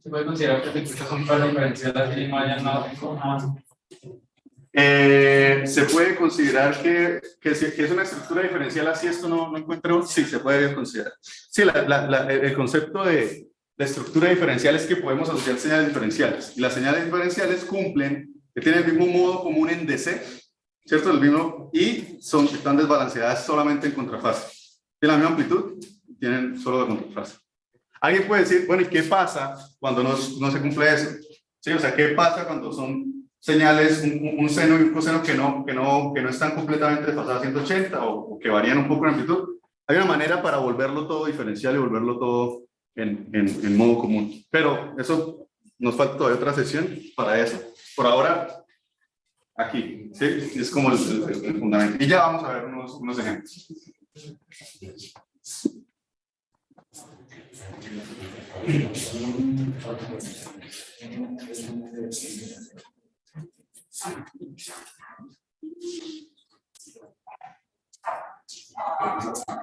¿Se puede considerar que es un par diferencial así y no haya nada? Se puede considerar que es una estructura diferencial así, esto no encuentro, sí, se puede considerar. Sí, el concepto de estructura diferencial es que podemos asociar señales diferenciales. Y las señales diferenciales cumplen, que tienen el mismo modo común en DC, ¿cierto? El mismo, y están desbalanceadas solamente en contrafase. Tienen la misma amplitud, tienen solo de contrafase. Alguien puede decir, bueno, ¿y qué pasa cuando no se cumple eso? ¿Sí? O sea, ¿qué pasa cuando son señales, un seno y un coseno que no están completamente desfasadas a 180 o que varían un poco en amplitud? Hay una manera para volverlo todo diferencial y volverlo todo en modo común. Pero eso nos falta todavía otra sesión para eso. Por ahora, aquí, ¿sí? Es como el fundamento. Y ya vamos a ver unos ejemplos.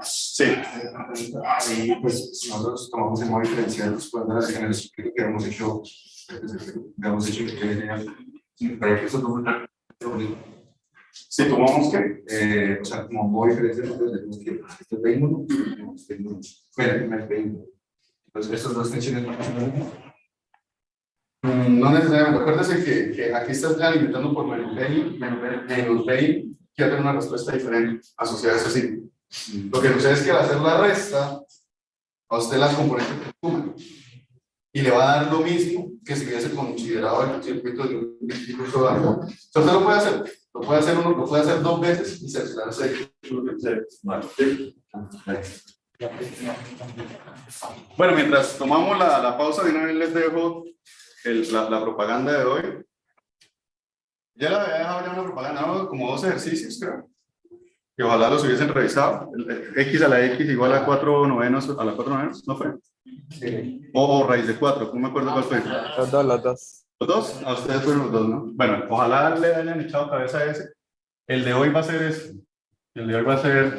Sí. Y pues nosotros tomamos el modo diferencial en el circuito que hemos hecho para que eso tome Si tomamos qué? o sea, como modo diferencial, entonces que este es B1, bueno, el B1. Entonces, estas dos tensiones van a ser lo mismo. No necesariamente. Acuérdense que aquí estás ya limitando por menos B, que va a tener una respuesta diferente asociada a ese signo. Lo que sucede es que al hacer la resta, a usted las componentes se suman. y le va a dar lo mismo que si hubiese considerado el circuito de un instituto de agua. Entonces usted lo puede hacer. Lo puede hacer 2 veces y cerciorarse. Bueno, mientras tomamos la pausa, de una vez les dejo la propaganda de hoy. Ya la había dejado ya una propaganda, ¿no? Como 2 ejercicios, creo. Que ojalá los hubiesen revisado. X a la X igual a 4 novenos, a la 4 novenos, ¿no fue? Sí. O raíz de 4, no me acuerdo cuál fue. Los dos, los dos. ¿Los 2? A ustedes fueron los 2, ¿no? Bueno, ojalá le hayan echado cabeza a ese. El de hoy va a ser ese. El de hoy va a ser...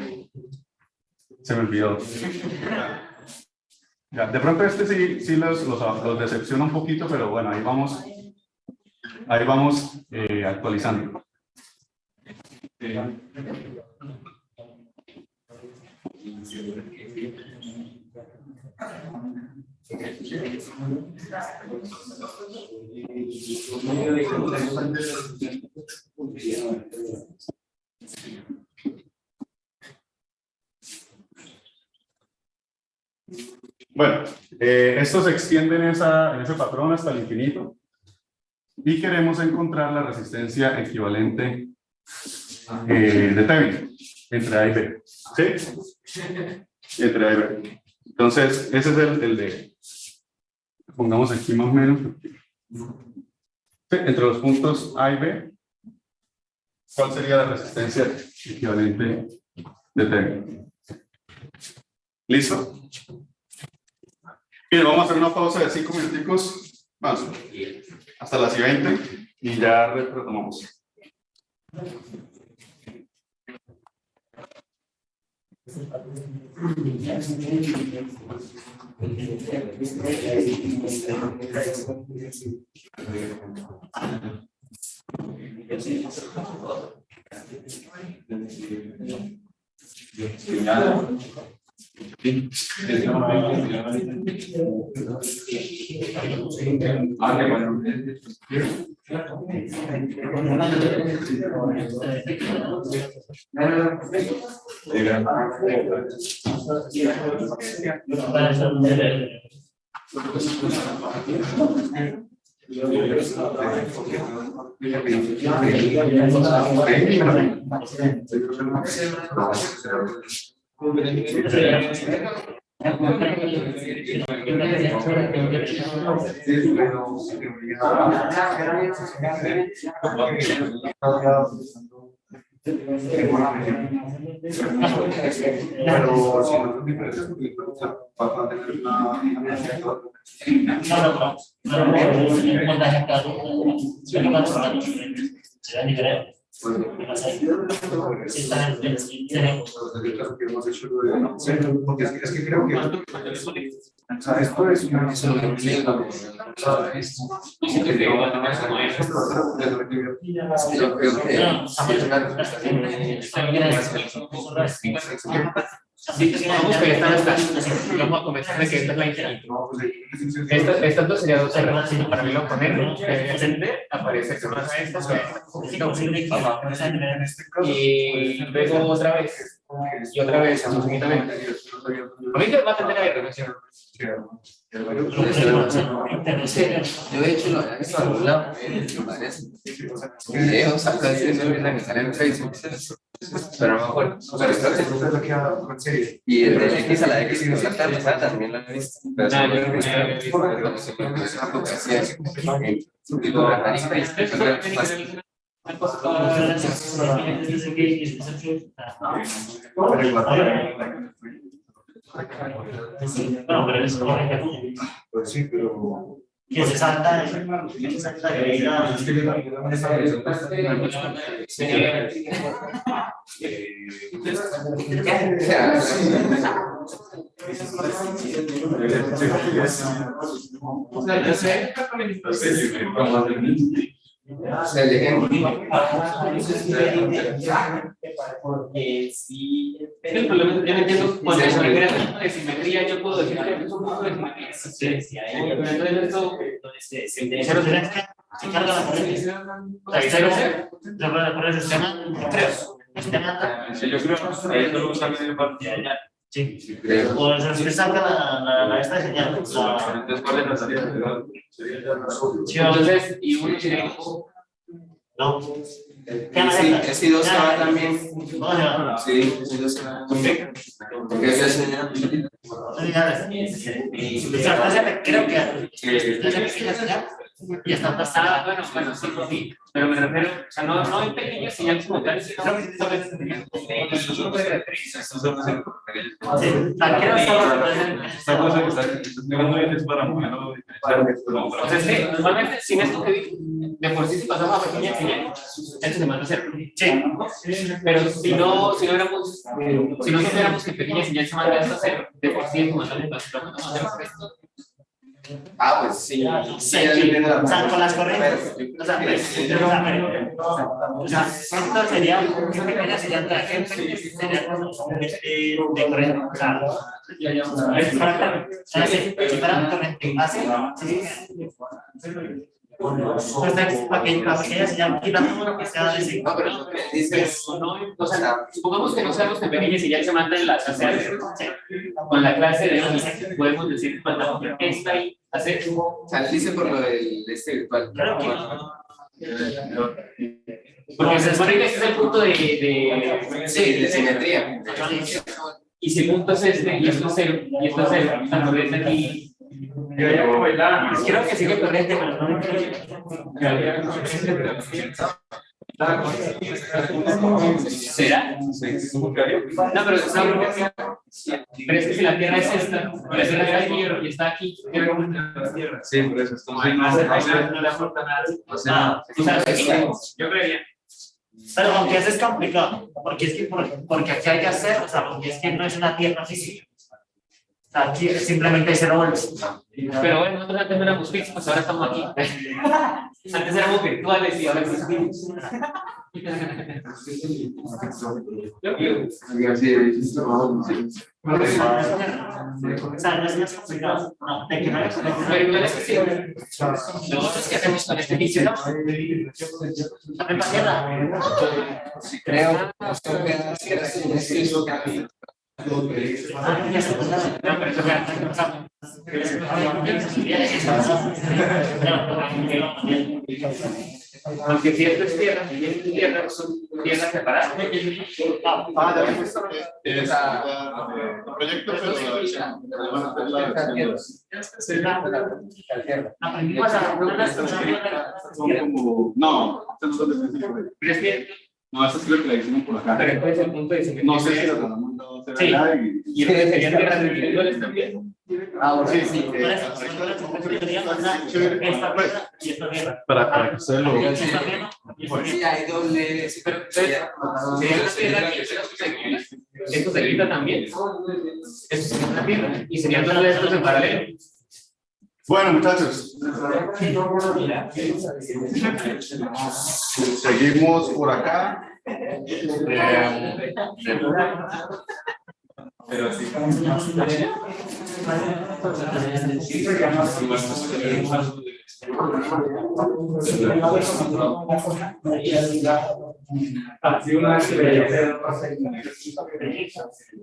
Se me olvidó. Ya, de pronto este sí los decepciona un poquito, pero bueno, ahí vamos actualizando. Bueno, esto se extiende en ese patrón hasta el infinito y queremos encontrar la resistencia equivalente de Thevenin entre A y B. ¿Sí? Entre A y B. Entonces, ese es el de, pongamos aquí más o menos, sí, entre los puntos A y B, ¿cuál sería la resistencia equivalente de Thevenin? ¿Listo? Bien, vamos a hacer una pausa de 5 minuticos más, hasta las 20 y ya retomamos. Porque es que creo que o sea, esto es una Vamos que esta no está. Vamos a comenzar de que esta es la infinita. Estas dos serían 2 errores. Para mí lo poner, aparece que más a estas y luego otra vez. Y otra vez, infinitamente. A mí que va a tener la irreversión. Yo de hecho lo había visto en algún lado, en varios videos, acá que salen en Facebook, pero no me acuerdo. Y el de X a la X y la también lo he visto. Pero Bueno, pero es como pues sí, pero que se salta de vida. Porque si el problema, yo no entiendo cuando es una gráfica de simetría, yo puedo decir que es un punto de simetría. Entonces esto Se carga la corriente. O sea, cero, por el sistema, creo. El sistema yo creo que esto lo también de partida ya. Sí. O sea, usted saca la esta señal. Entonces, ¿cuál es la salida? Entonces, y uno tiene. No. Ese 2 se va también. No, ya. Sí, ese 2 se va también. Porque esa señal. Creo que y está pasada. Bueno, sí, pero me refiero, o sea, no en pequeñas señales como tal, sino Esta cosa que está llegando es para moverlo. o sea, es que normalmente sin esto que dije, de por sí si pasamos a pequeñas señales, esto se manda a cero. Sí. Pero si no supiéramos que pequeña señal se manda a cero, de por sí esto mandamos a esto. Ah, pues sí. O sea, con las corrientes. O sea, esto sería una pequeña señal de la gente, sería de corriente. O sea, si fuera corriente, así. Pues la pequeña señal, quitando lo que sea de signo. No, pero lo que dices. O sea, supongamos que no sabemos que pequeña señal se manda en la clase de con la clase de hoy, podemos decir que mandamos esta y hacer. O sea, dice por lo del virtual. Claro que porque se supone que ese es el punto de sí, de simetría. Y si el punto es este, y esto es cero, y esto es cero, la corriente aquí. creo que sigue corriente, pero no me ¿Será? No, pero es que si la Tierra es esta, la Tierra está aquí y está aquí. Sí, por eso. No le aporta nada. Yo creería. Pero aunque eso es complicado, porque es que porque aquí hay que hacer, o sea, porque es que no es una tierra física. O sea, aquí simplemente hay 0 volts. Pero bueno, nosotros antes no éramos físicos, ahora estamos aquí. Antes éramos virtuales y ahora existimos. O sea, no es complicado. No, de que no es Pero no es así. Nosotros, ¿qué hacemos con este inicio? también para tierra. Creo. Aunque si esto es tierra y esto es tierra, son tierras separadas. Ya me gusta el proyecto, Aprendimos a no, no, eso es lo que le hicimos por acá. Pero entonces el punto de No sé si lo tomamos no Sí. allá y entonces serían tierras individuales también. sí. Para que ustedes lo Sí, hay doble. Pero sería una tierra que esto se grita también. Esto sería una tierra y serían dos de estos en paralelo. Bueno, muchachos, seguimos por acá. Pero sí.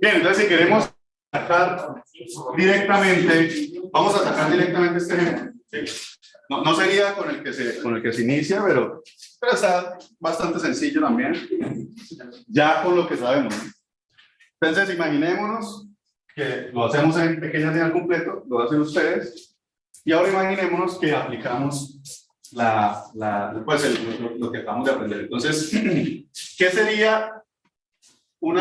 Bien, entonces si queremos atacar directamente, vamos a atacar directamente este ejemplo. ¿Sí? No sería con el que se inicia, pero está bastante sencillo también, ya con lo que sabemos, ¿no? Entonces imaginémonos que lo hacemos en pequeña señal completo, lo hacen ustedes, y ahora imaginémonos que aplicamos lo que acabamos de aprender. Entonces, ¿qué sería un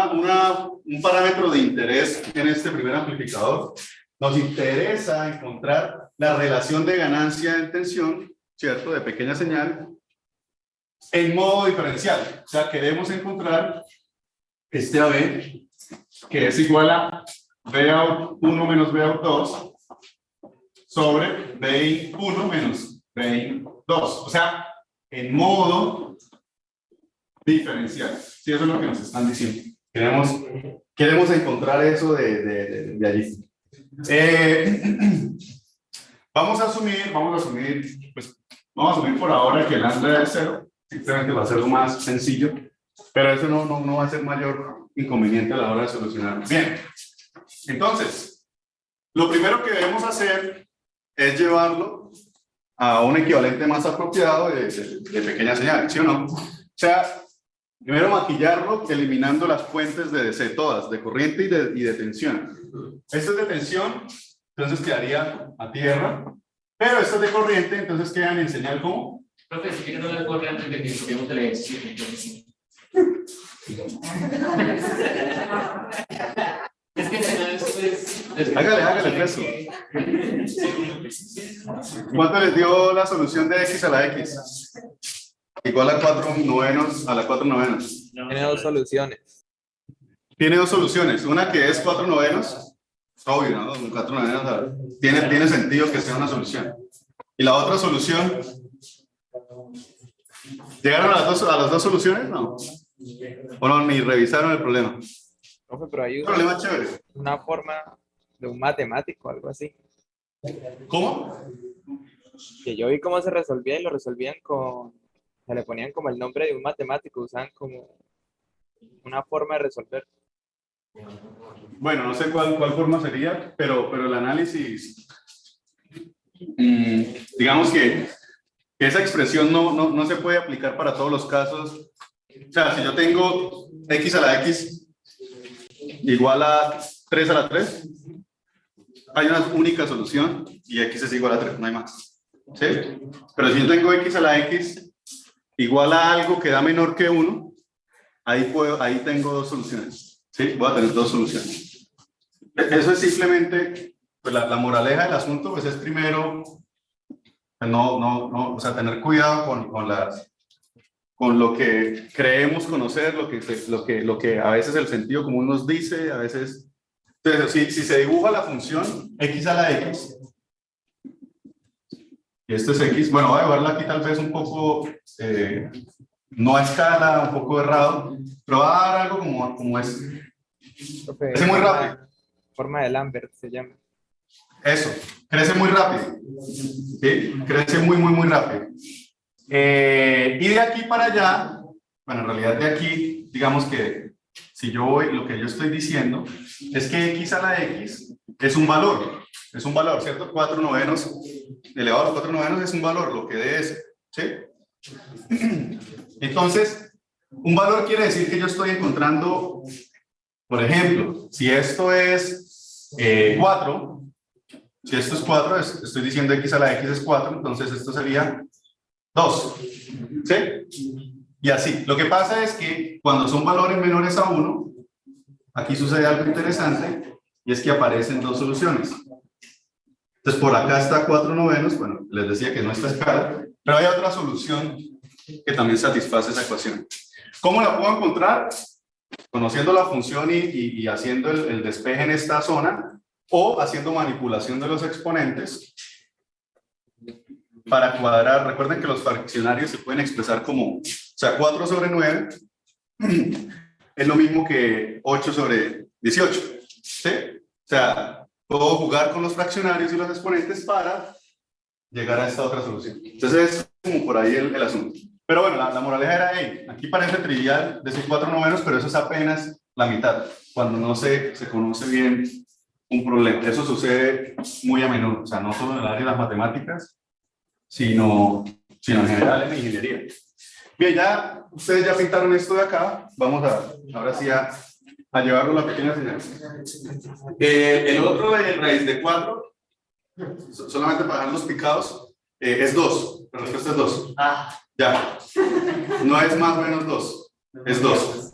parámetro de interés en este primer amplificador? Nos interesa encontrar la relación de ganancia en tensión, ¿cierto? De pequeña señal, en modo diferencial. O sea, queremos encontrar este AB, que es igual a Vout1 menos Vout2 sobre Vin1 menos Vin2. O sea, en modo diferencial. Sí, eso es lo que nos están diciendo. Queremos encontrar eso de allí. Vamos a asumir por ahora que el lambda es 0. Simplemente va a ser lo más sencillo, pero eso no va a ser mayor inconveniente a la hora de solucionar. Bien, Entonces, lo primero que debemos hacer es llevarlo a un equivalente más apropiado de pequeña señal, ¿sí o no? O sea, primero maquillarlo eliminando las fuentes de DC, todas, de corriente y de tensión. Esto es de tensión, entonces quedaría a tierra, pero esto es de corriente, entonces quedan en señal como... Profe, si quieren no les corre antes de que subamos el ejercicio. Es que si no después... Hágale peso. ¿Cuánto les dio la solución de x a la x? Igual a 4 novenos a la 4 novenos. Tiene dos soluciones. Tiene dos soluciones. Una que es 4 novenos. Obvio, ¿no? 4 novenos tiene sentido que sea una solución. Y la otra solución. ¿Llegaron a las dos soluciones? No. ¿O no? Ni revisaron el problema. Profe, pero hay Un problema chévere. una forma de un matemático, algo así. ¿Cómo? Que yo vi cómo se resolvía y lo resolvían con... Se le ponían como el nombre de un matemático, usaban como una forma de resolver. Bueno, no sé cuál forma sería, pero el análisis, digamos que esa expresión no se puede aplicar para todos los casos. O sea, si yo tengo x a la x igual a 3 a la 3, hay una única solución y x es igual a 3, no hay más. ¿Sí? Pero si yo tengo x a la x igual a algo que da menor que 1, ahí tengo dos soluciones. ¿Sí? Voy a tener dos soluciones. Eso es simplemente, pues la moraleja del asunto, pues es primero, pues o sea, tener cuidado con lo que creemos conocer, lo que a veces el sentido común nos dice, a veces... Entonces, si se dibuja la función x a la x, y esto es x, bueno, voy a llevarla aquí tal vez un poco, no a escala, un poco errado, pero va a dar algo como es. Profe, Crece muy rápido. Forma de Lambert se llama. Eso, crece muy rápido. ¿Sí? Crece muy rápido. Y de aquí para allá, bueno, en realidad de aquí, digamos que si yo voy, lo que yo estoy diciendo es que x a la x es un valor, ¿cierto? 4 novenos elevado a 4 novenos es un valor, lo que dé ese, ¿sí? Entonces, un valor quiere decir que yo estoy encontrando, por ejemplo, si esto es 4, si esto es 4, estoy diciendo x a la x es 4, entonces esto sería 2, ¿sí? Y así. Lo que pasa es que cuando son valores menores a 1, aquí sucede algo interesante, y es que aparecen dos soluciones. Entonces, por acá está 4 novenos, bueno, les decía que no está a escala, pero hay otra solución que también satisface esa ecuación. ¿Cómo la puedo encontrar? Conociendo la función y haciendo el despeje en esta zona, o haciendo manipulación de los exponentes para cuadrar. Recuerden que los fraccionarios se pueden expresar como, o sea, 4 sobre 9 es lo mismo que 8 sobre 18, ¿sí? O sea, puedo jugar con los fraccionarios y los exponentes para llegar a esta otra solución. Entonces es como por ahí el asunto. Pero bueno, la moraleja era, hey, aquí parece trivial decir 4 novenos, pero eso es apenas la mitad, cuando no se conoce bien un problema. Eso sucede muy a menudo, o sea, no solo en el área de las matemáticas, sino en general en la ingeniería. Bien, ya ustedes ya pintaron esto de acá, vamos ahora sí a llevarlo a la pequeña señal. El otro de raíz de 4, solamente para dejar los picados, es 2, la respuesta es 2. Ya, no es más o menos 2, es 2,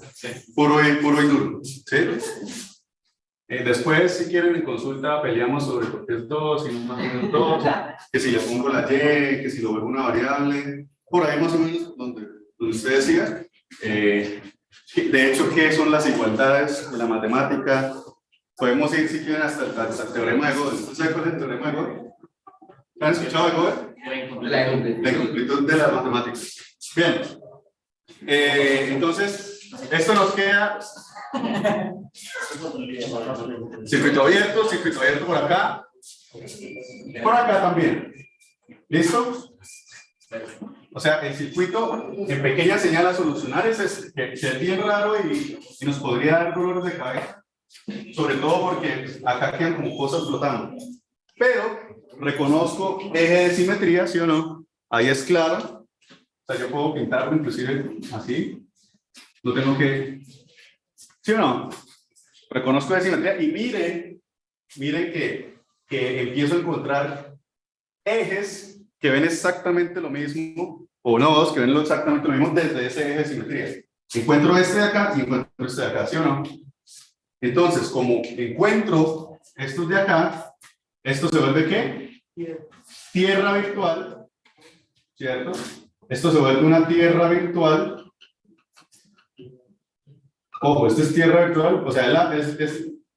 puro y duro, ¿sí? Después, si quieren, en consulta peleamos sobre por qué es 2, si no es más o menos 2, que si le pongo la y, que si lo vuelvo una variable, por ahí más o menos donde usted decía. De hecho, ¿qué son las igualdades de la matemática? Podemos ir, si quieren, hasta el teorema de Gödel. ¿Saben cuál es el teorema de Gödel? ¿Han escuchado de Gödel? La incompletud de las matemáticas. Bien. Entonces, esto nos queda circuito abierto por acá también. ¿Listo? O sea, el circuito en pequeña señal a solucionar es que es bien raro y nos podría dar dolores de cabeza. sobre todo porque acá quedan como cosas flotando. Pero reconozco eje de simetría, ¿sí o no? Ahí es claro. O sea, yo puedo pintarlo inclusive así. No tengo que... ¿Sí o no? Reconozco de simetría y miren que empiezo a encontrar ejes que ven exactamente lo mismo, o nodos que ven exactamente lo mismo desde ese eje de simetría. Encuentro este de acá y encuentro este de acá, ¿sí o no? Entonces, como encuentro estos de acá, esto se vuelve ¿qué? Tierra virtual, ¿cierto? Esto se vuelve una tierra virtual. Ojo, esto es tierra virtual, o sea,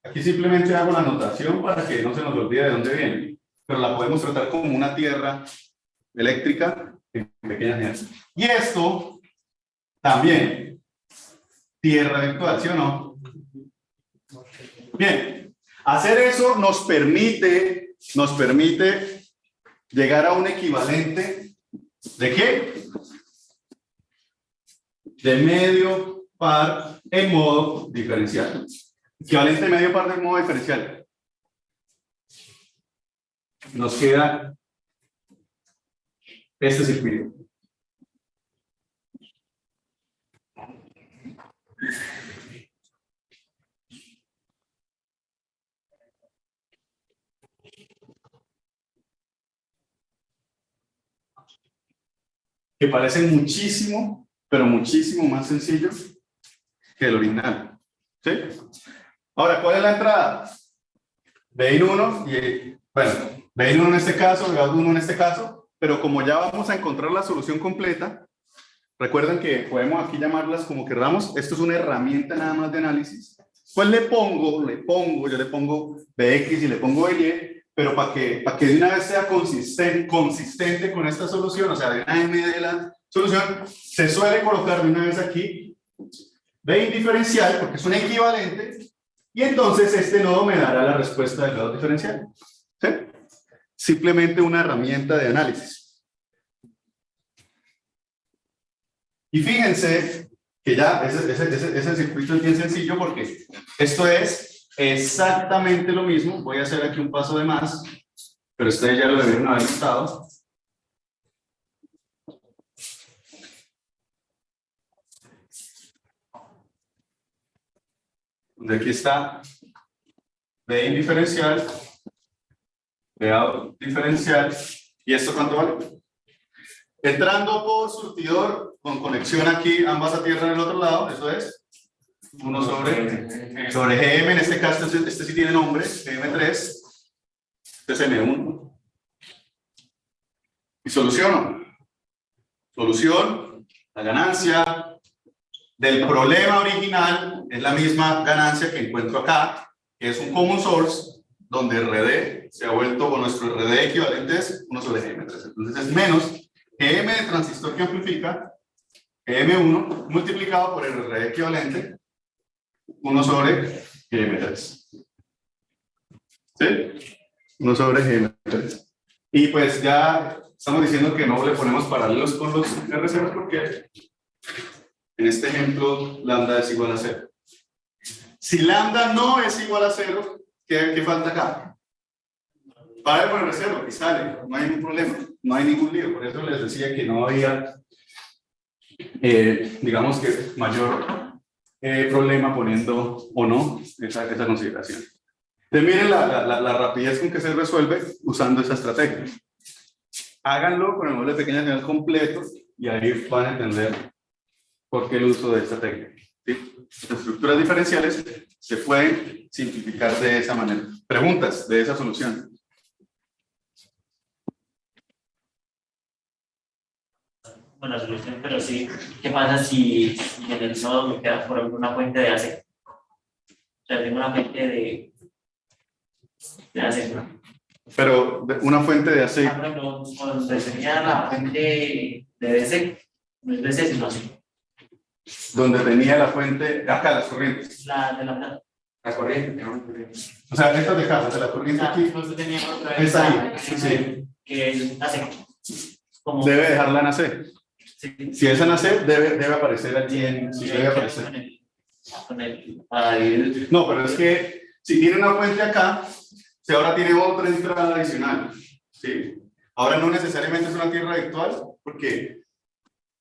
aquí simplemente hago la notación para que no se nos olvide de dónde viene, pero la podemos tratar como una tierra eléctrica en pequeñas unidades. Y esto también, tierra virtual, ¿sí o no? Bien, hacer eso nos permite llegar a un equivalente ¿de qué? De medio par en modo diferencial. Equivalente de medio par en modo diferencial. Nos queda este circuito. Que parece muchísimo, pero muchísimo más sencillo que el original. ¿Sí? Ahora, ¿cuál es la entrada? BIN1 y, bueno, BIN1 en este caso, BIN1 en este caso, pero como ya vamos a encontrar la solución completa, recuerden que podemos aquí llamarlas como queramos, esto es una herramienta nada más de análisis. Pues yo le pongo BX y le pongo BY, pero para que de una vez sea consistente con esta solución, o sea, de una M de la solución, se suele colocar de una vez aquí BI diferencial, porque es un equivalente, y entonces este nodo me dará la respuesta del nodo diferencial. ¿Sí? Simplemente una herramienta de análisis. Y fíjense que ya ese circuito es bien sencillo porque esto es exactamente lo mismo. Voy a hacer aquí un paso de más, pero ustedes ya lo debieron haber notado. Donde aquí está BI diferencial, BA diferencial, ¿y esto cuánto vale? Entrando por surtidor, con conexión aquí, ambas a tierra en el otro lado, eso es 1 sobre GM, en este caso este sí tiene nombre, GM3, este es M1. Y soluciono. Solución, la ganancia del problema original es la misma ganancia que encuentro acá, que es un common source, donde RD se ha vuelto, con nuestro RD equivalente es 1 sobre GM3. Entonces es menos GM de transistor que amplifica, GM1 multiplicado por el RD equivalente, 1 sobre GM3. ¿Sí? 1 sobre GM3. Y pues ya estamos diciendo que no le ponemos paralelos con los RC porque en este ejemplo lambda es igual a 0. Si lambda no es igual a 0, ¿qué falta acá? Para poner 0 y sale, no hay ningún problema, no hay ningún lío. Por eso les decía que no había, digamos que mayor problema poniendo o no esa consideración. Entonces miren la rapidez con que se resuelve usando esa estrategia. Háganlo con el modelo de pequeña señal completo y ahí van a entender por qué el uso de esta técnica. ¿Sí? Las estructuras diferenciales se pueden simplificar de esa manera. Preguntas de esa solución. Buena solución, pero sí, ¿qué pasa si en el nodo me queda por ejemplo una fuente de AC? O sea, tengo una fuente de AC. Pero una fuente de AC. Por ejemplo, cuando tenía la fuente de DC, no es DC, sino así. Donde tenía la fuente, acá las corrientes. La de la planta. La corriente, ¿no? O sea, esta de acá, o sea, la corriente aquí. Nosotros teníamos otra Es ahí, sí. Que es AC. Como, Debe dejarla en AC. sí. Si es en AC, debe aparecer allí en. Sí, debe aparecer. para dividir. No, pero es que si tiene una fuente acá, si ahora tiene otra entrada adicional, ¿sí? Ahora no necesariamente es una tierra virtual, porque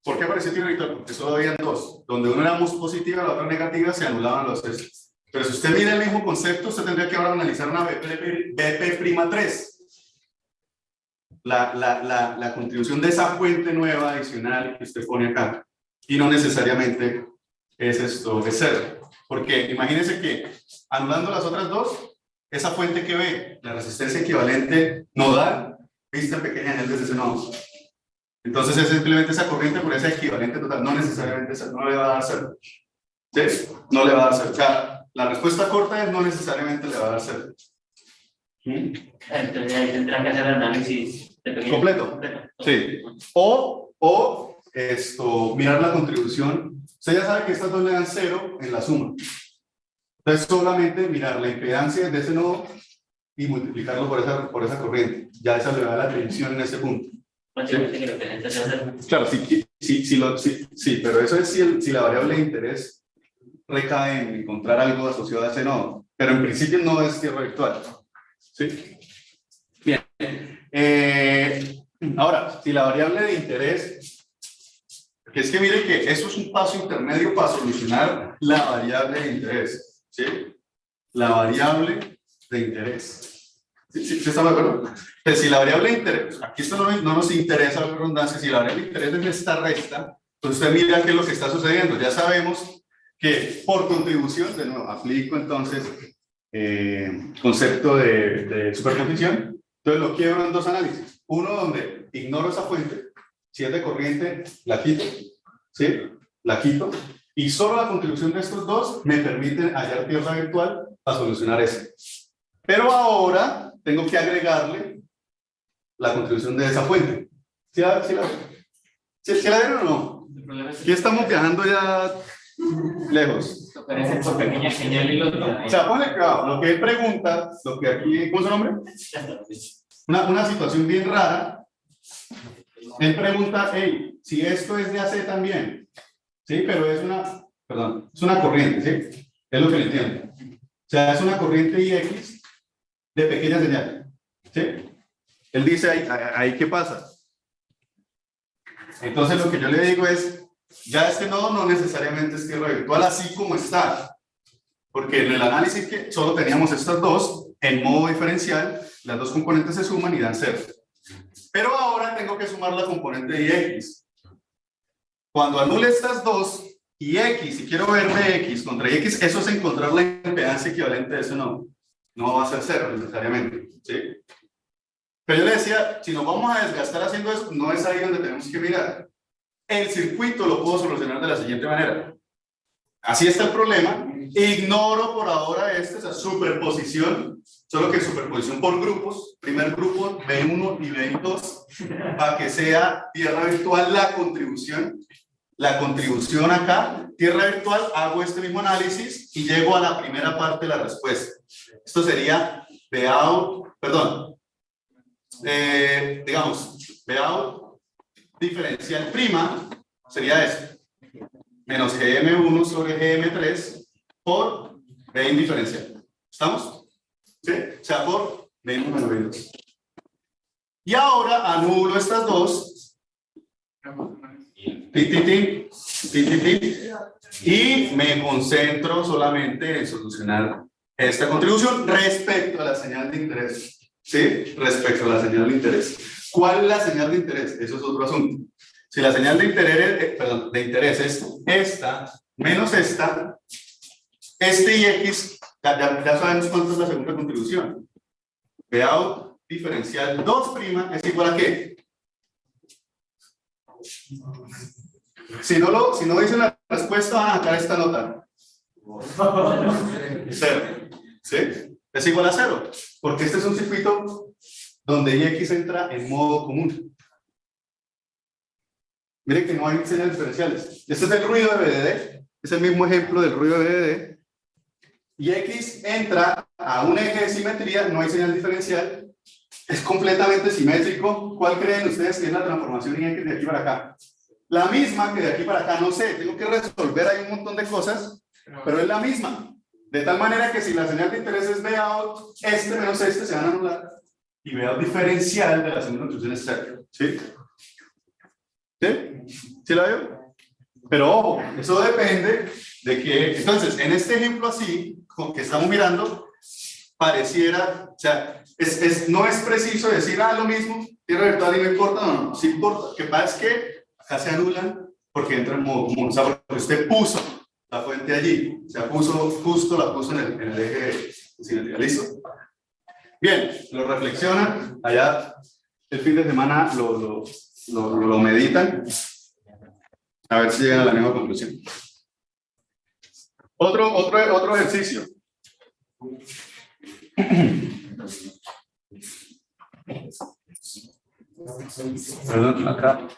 ¿por qué apareció tierra virtual? Porque solo habían dos, donde una era positiva y la otra negativa, se anulaban los estos. Pero si usted mira el mismo concepto, usted tendría que ahora analizar una BP'3. La contribución de esa fuente nueva adicional que usted pone acá. Y no necesariamente es cero. Porque imagínense que anulando las otras dos, esa fuente que ve, la resistencia equivalente nodal, vista pequeña en el desde ese nodo. Entonces es simplemente esa corriente por esa equivalente total, no necesariamente cero, no le va a dar cero. ¿Sí? No le va a dar cero. O sea, la respuesta corta es no necesariamente le va a dar cero. Entonces ahí tendrán que hacer el análisis de pequeño. Completo. Sí. O mirar la contribución. Usted ya sabe que estas dos le dan cero en la suma. Entonces solamente mirar la impedancia de ese nodo y multiplicarlo por esa corriente. Ya esa le da la tensión en ese punto. Claro, sí, pero eso es si la variable de interés recae en encontrar algo asociado a ese nodo. Pero en principio no es tierra virtual. ¿Sí? Bien. Ahora, si la variable de interés, que es que mire que eso es un paso intermedio para solucionar la variable de interés. ¿Sí? La variable de interés. ¿Sí estamos de acuerdo? Entonces, si la variable de interés, aquí esto no nos interesa la redundancia, si la variable de interés es esta resta, pues usted mira qué es lo que está sucediendo. Ya sabemos que por contribución, de nuevo, aplico entonces concepto de superposición. Entonces lo quiebro en dos análisis. Uno donde ignoro esa fuente, si es de corriente, la quito, ¿sí? La quito. Y solo la contribución de estos dos me permite hallar tierra virtual para solucionar ese. Pero ahora tengo que agregarle la contribución de esa fuente. ¿Sí la ven o no? Aquí estamos viajando ya lejos. Aparecen por pequeña señal y los O sea, ponle cuidado, lo que él pregunta, lo que aquí, ¿cómo es su nombre? Una situación bien rara. Él pregunta, hey, si esto es de AC también, ¿sí? Pero es una corriente, ¿sí? Es lo que le entiendo. O sea, es una corriente IX de pequeña señal, ¿sí? Él dice, ahí ¿qué pasa? Entonces lo que yo le digo es, ya este nodo no necesariamente es tierra virtual así como está, porque en el análisis que solo teníamos estas dos, en modo diferencial, las dos componentes se suman y dan cero. Pero ahora tengo que sumar la componente de X. Cuando anule estas dos, y X, si quiero ver de X contra X, eso es encontrar la impedancia equivalente de ese nodo. No va a ser cero necesariamente, ¿sí? Pero yo le decía, si nos vamos a desgastar haciendo eso, no es ahí donde tenemos que mirar. El circuito lo puedo solucionar de la siguiente manera. Así está el problema. Ignoro por ahora esa superposición, solo que superposición por grupos. Primer grupo, B1 y B2, para que sea tierra virtual la contribución. La contribución acá, tierra virtual, hago este mismo análisis y llego a la primera parte de la respuesta. Esto sería Bout, digamos, Bout diferencial prima sería eso, menos GM1 sobre GM3 por B indiferencial. ¿Estamos? ¿Sí? O sea, por B1 menos B2. Y ahora anulo estas dos. Y me concentro solamente en solucionar esta contribución respecto a la señal de interés. ¿Sí? Respecto a la señal de interés. ¿Cuál es la señal de interés? Eso es otro asunto. Si la señal de interés es esta menos esta, este y X, ya sabemos cuánto es la segunda contribución. Bout diferencial 2' es igual a ¿qué? Si no dicen la respuesta, van a sacar esta nota. 0. ¿Sí? Es igual a 0. Porque este es un circuito donde IX entra en modo común. Miren que no hay señales diferenciales. Este es el ruido de BDD. Es el mismo ejemplo del ruido de BDD. IX entra a un eje de simetría, no hay señal diferencial. Es completamente simétrico. ¿Cuál creen ustedes que es la transformación IX de aquí para acá? La misma que de aquí para acá, no sé. Tengo que resolver ahí un montón de cosas. pero es la misma. De tal manera que si la señal de interés es V out, este menos este se van a anular y V out diferencial de la segunda construcción es cero. ¿Sí? ¿Sí? ¿Sí la veo? Pero ojo, eso depende de que, entonces, en este ejemplo así, con que estamos mirando, pareciera, o sea, no es preciso decir, lo mismo, tierra virtual y no importa, no, sí importa. Lo que pasa es que acá se anulan porque entra en modo común, o sea, porque usted puso la fuente allí, o sea, justo la puso en el eje de simetría. ¿Listo? Bien, lo reflexionan, allá el fin de semana lo meditan, a ver si llegan a la misma conclusión. Otro ejercicio. Perdón, acá.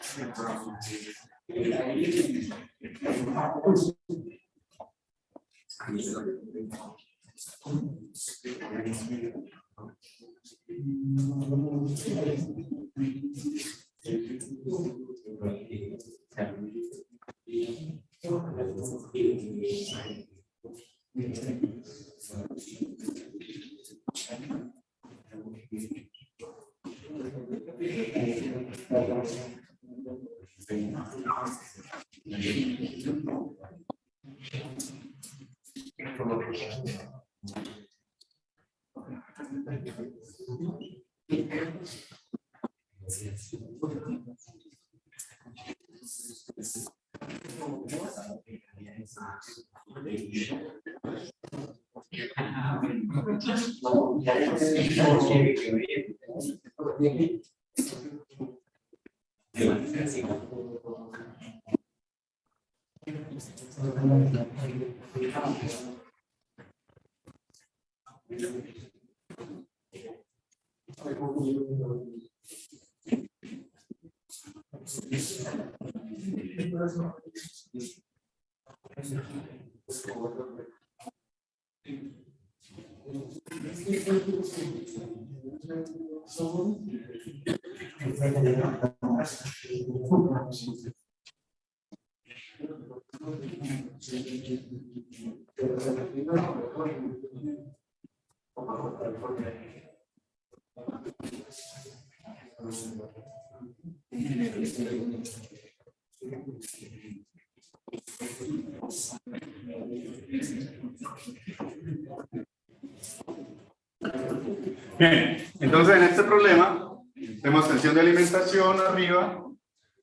Bien, entonces en este problema tenemos tensión de alimentación arriba,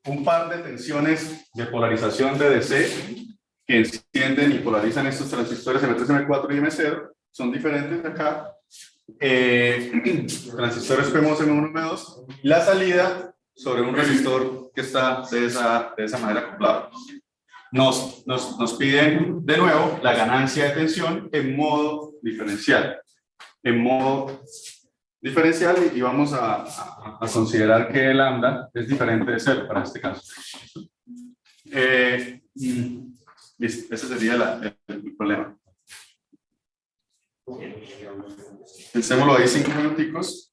un par de tensiones de polarización de DC que encienden y polarizan estos transistores M3, M4 y M0, son diferentes acá. Transistores PMOS, M1, M2, la salida sobre un resistor que está de esa manera acoplado. Nos piden de nuevo la ganancia de tensión en modo diferencial. Y vamos a considerar que lambda es diferente de 0 para este caso. Listo, ese sería el problema. Pensémoslo ahí 5 minuticos.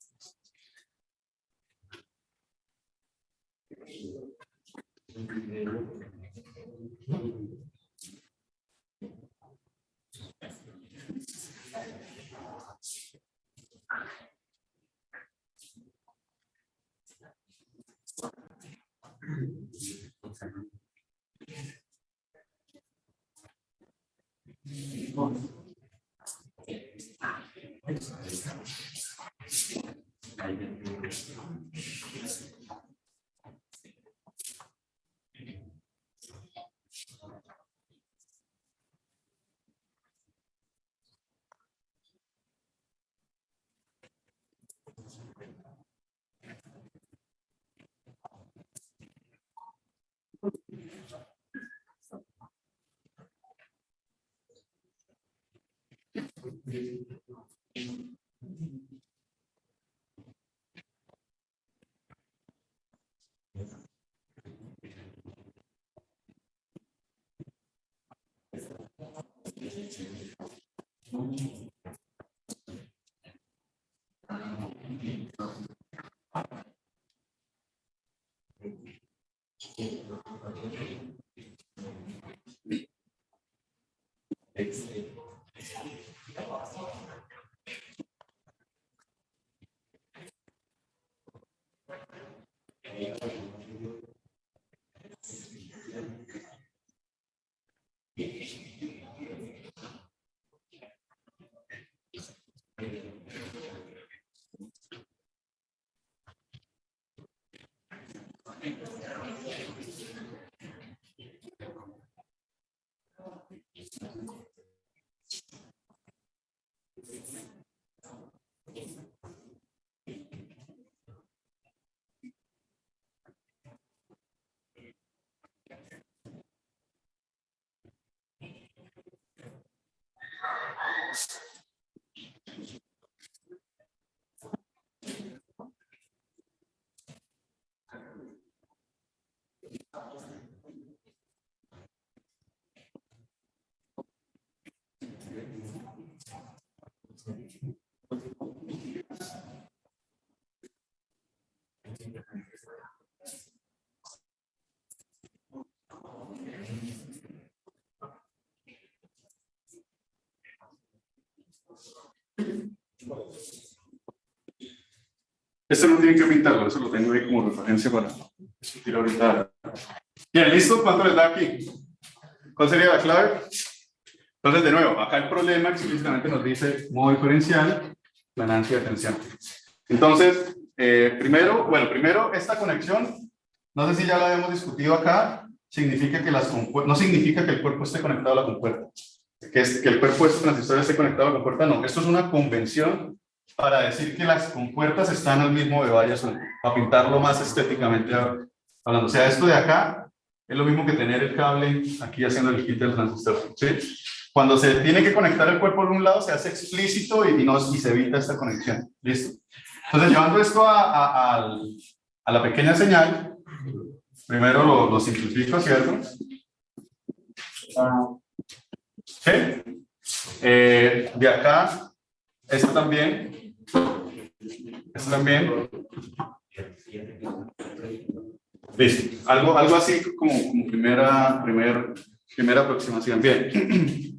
Este no tiene que pintarlo, eso lo tengo ahí como referencia para discutir ahorita. Bien, ¿listo? ¿Cuánto les da aquí? ¿Cuál sería la clave? Entonces, de nuevo, acá el problema explícitamente nos dice modo diferencial, ganancia de tensión. Entonces, primero esta conexión, no sé si ya la habíamos discutido acá, significa que no significa que el cuerpo esté conectado a la compuerta. Que el cuerpo de este transistor esté conectado a la compuerta, no. Esto es una convención para decir que las compuertas están al mismo de varias, para pintarlo más estéticamente hablando. O sea, esto de acá es lo mismo que tener el cable aquí haciendo el kit del transistor, ¿sí? Cuando se tiene que conectar el cuerpo de un lado, se hace explícito y se evita esta conexión. ¿Listo? Entonces, llevando esto a la pequeña señal, primero lo simplifico, ¿cierto? ¿Sí? De acá, esto también. Esto también. Listo. Algo así como primera aproximación. Bien.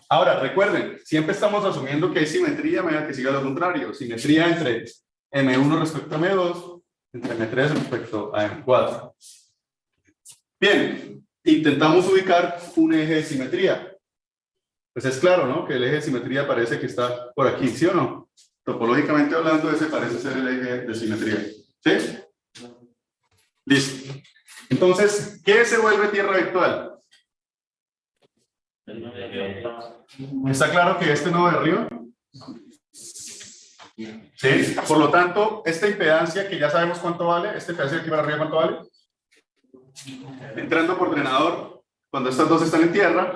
Ahora, recuerden, siempre estamos asumiendo que hay simetría a medida que siga lo contrario. Simetría entre M1 respecto a M2, entre M3 respecto a M4. Bien, intentamos ubicar un eje de simetría. Pues es claro, ¿no? Que el eje de simetría parece que está por aquí, ¿sí o no? Topológicamente hablando, ese parece ser el eje de simetría. ¿Sí? Listo. Entonces, ¿qué se vuelve tierra virtual? ¿Está claro que este nodo de arriba? ¿Sí? Por lo tanto, esta impedancia, que ya sabemos cuánto vale, este pedazo de aquí para arriba, ¿cuánto vale? Entrando por drenador, cuando estas dos están en tierra,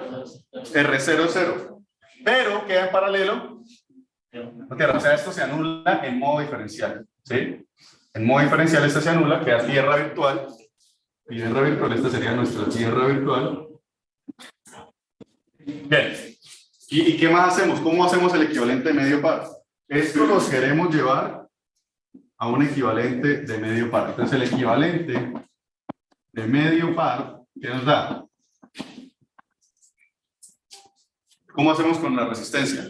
R0 es 0. Pero queda en paralelo la tierra. O sea, esto se anula en modo diferencial. ¿Sí? En modo diferencial esto se anula, queda tierra virtual. Tierra virtual, esta sería nuestra tierra virtual. Bien. ¿Y qué más hacemos? ¿Cómo hacemos el equivalente de medio par? Esto lo queremos llevar a un equivalente de medio par. Entonces el equivalente de medio par, ¿qué nos da? ¿Cómo hacemos con la resistencia?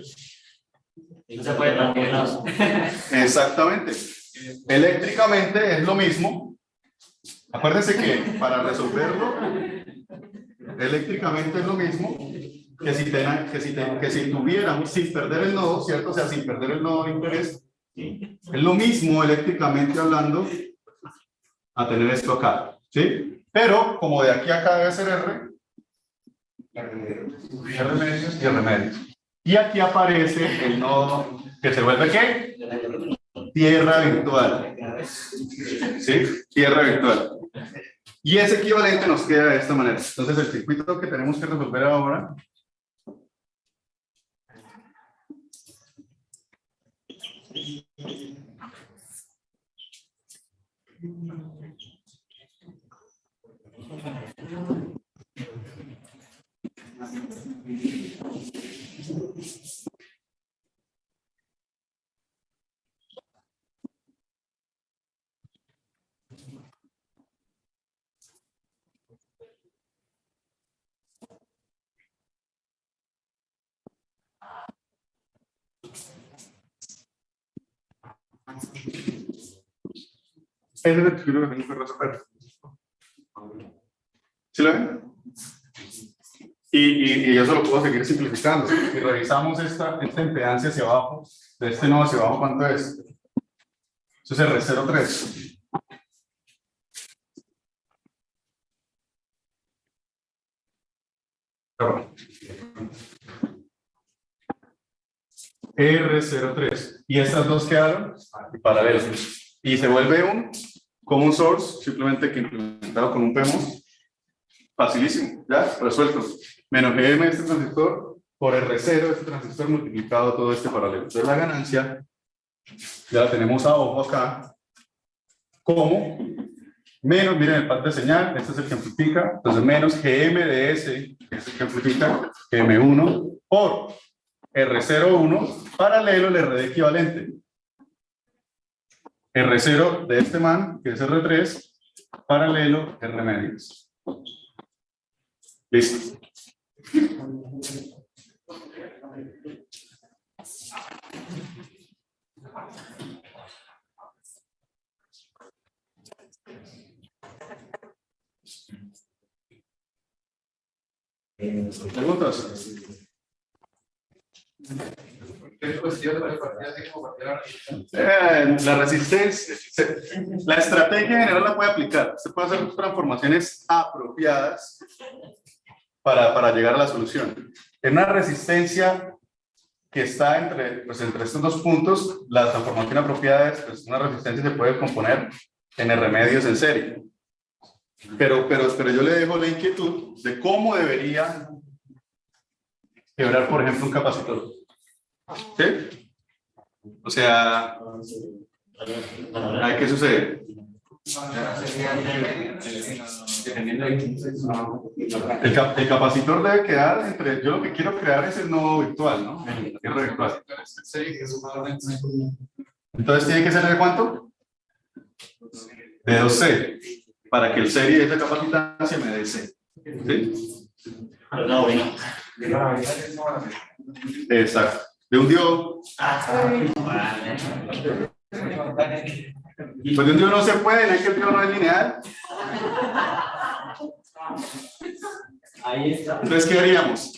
No se puede tranquilizar. Exactamente. Eléctricamente es lo mismo. Acuérdense que para resolverlo, eléctricamente es lo mismo que si tuviéramos, sin perder el nodo, ¿cierto? O sea, sin perder el nodo de interés, es lo mismo eléctricamente hablando a tener esto acá, ¿sí? Pero como de aquí a acá debe ser R medios y R medios. Y aquí aparece el nodo que se vuelve ¿qué? Tierra virtual. ¿Sí? Tierra virtual. Y ese equivalente nos queda de esta manera. Entonces el circuito que tenemos que resolver ahora Ese es el circuito que tengo que resolver. ¿Sí lo ven? Y eso lo puedo seguir simplificando. Si revisamos esta impedancia hacia abajo, de este nodo hacia abajo, ¿cuánto es? Eso es R03. R03. Y estas dos quedaron paralelas. Y se vuelve un common source, simplemente que implementado con un PMOS. Facilísimo, ya, resuelto. Menos GM este transistor por R0 este transistor multiplicado todo este paralelo. Entonces la ganancia ya la tenemos a ojo acá como menos, miren el par de señal, este es el que amplifica, entonces menos GM de S, que es el que amplifica, GM1 por R01 paralelo al RD equivalente. R0 de este man, que es R3, paralelo R medios. Listo. ¿Preguntas? La resistencia, la estrategia general la puede aplicar. Se puede hacer transformaciones apropiadas para llegar a la solución. En una resistencia que está entre estos dos puntos, la transformación apropiada es, pues, una resistencia se puede componer en R medios en serie. Pero yo le dejo la inquietud de cómo debería quebrar, por ejemplo, un capacitor. ¿Sí? O sea, ¿qué sucede? El capacitor debe quedar entre, yo lo que quiero crear es el nodo virtual, ¿no? El R virtual. Entonces tiene que ser de ¿cuánto? De 2C, para que el serie de esa capacitancia me dé C. ¿Sí? No, bueno. Exacto. De un diodo. Pues de un diodo no se puede, no es que el diodo no es lineal. Ahí está. Entonces, ¿qué haríamos?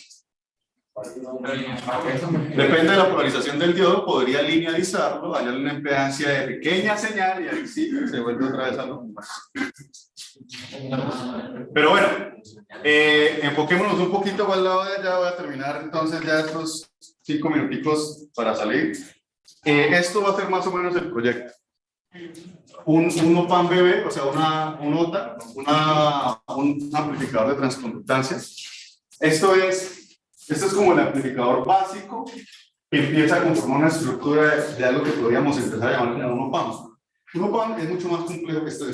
Depende de la polarización del diodo, podría linealizarlo, hallarle una impedancia de pequeña señal y ahí sí se vuelve otra vez a lo mismo. Pero bueno, enfoquémonos un poquito al lado de allá. Voy a terminar entonces ya estos 5 minuticos para salir. Esto va a ser más o menos el proyecto. Un OPAM BB, o sea, un OTA, un amplificador de transconductancia. Esto es como el amplificador básico que empieza a conformar una estructura de algo que podríamos empezar a llamar como un OPAM. Un OPAM es mucho más complejo que esto.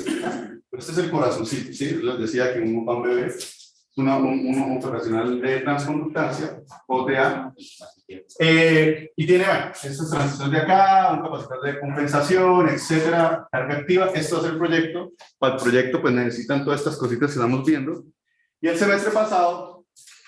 Pero este es el corazoncito, ¿sí? Les decía que un OPAM BB es un operacional de transconductancia, OTA, y tiene, bueno, estos transistores de acá, un capacitor de compensación, etcétera, carga activa. Esto es el proyecto. Para el proyecto, pues necesitan todas estas cositas que estamos viendo. Y el semestre pasado,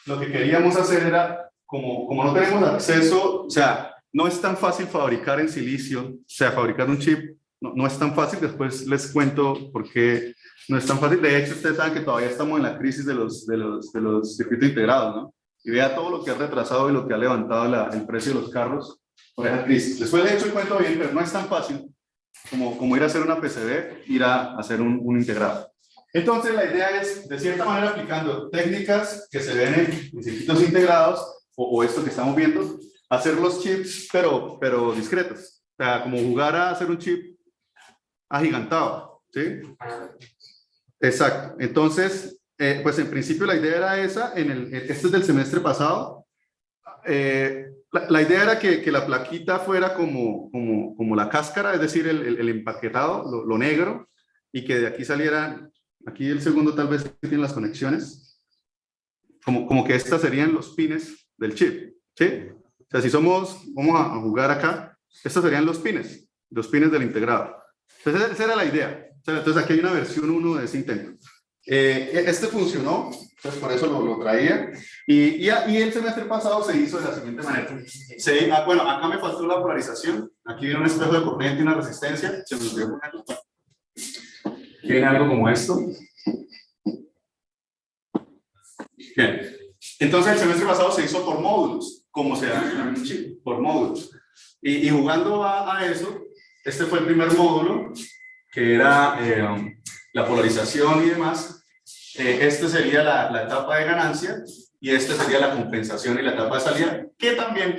lo que queríamos hacer era, como no tenemos acceso, o sea, no es tan fácil fabricar en silicio, o sea, fabricar un chip no es tan fácil. Después les cuento por qué no es tan fácil. De hecho, ustedes saben que todavía estamos en la crisis de los circuitos integrados, ¿no? Y vea todo lo que ha retrasado y lo que ha levantado el precio de los carros por esa crisis. Después de hecho el cuento bien, pero no es tan fácil como ir a hacer una PCB, ir a hacer un integrado. Entonces la idea es, de cierta manera, aplicando técnicas que se ven en circuitos integrados, o esto que estamos viendo, hacer los chips, pero discretos. O sea, como jugar a hacer un chip agigantado, ¿sí? Exacto. Entonces, pues en principio la idea era esa. Este es del semestre pasado. La idea era que la plaquita fuera como la cáscara, es decir, el empaquetado, lo negro, y que de aquí salieran, aquí el segundo tal vez tiene las conexiones, como que estas serían los pines del chip, ¿sí? O sea, si vamos a jugar acá, estos serían los pines del integrado. Entonces, esa era la idea. O sea, entonces aquí hay una versión 1 de ese intento. Este funcionó, pues por eso lo traía. Y el semestre pasado se hizo de la siguiente manera. Bueno, acá me faltó la polarización. Aquí viene un espejo de corriente y una resistencia. Se me olvidó ponerlo. Tiene algo como esto. Bien. Entonces el semestre pasado se hizo por módulos, como se hace en un chip, por módulos. Y jugando a eso, este fue el primer módulo, que era la polarización y demás. Este sería la etapa de ganancia y este sería la compensación y la etapa de salida, que también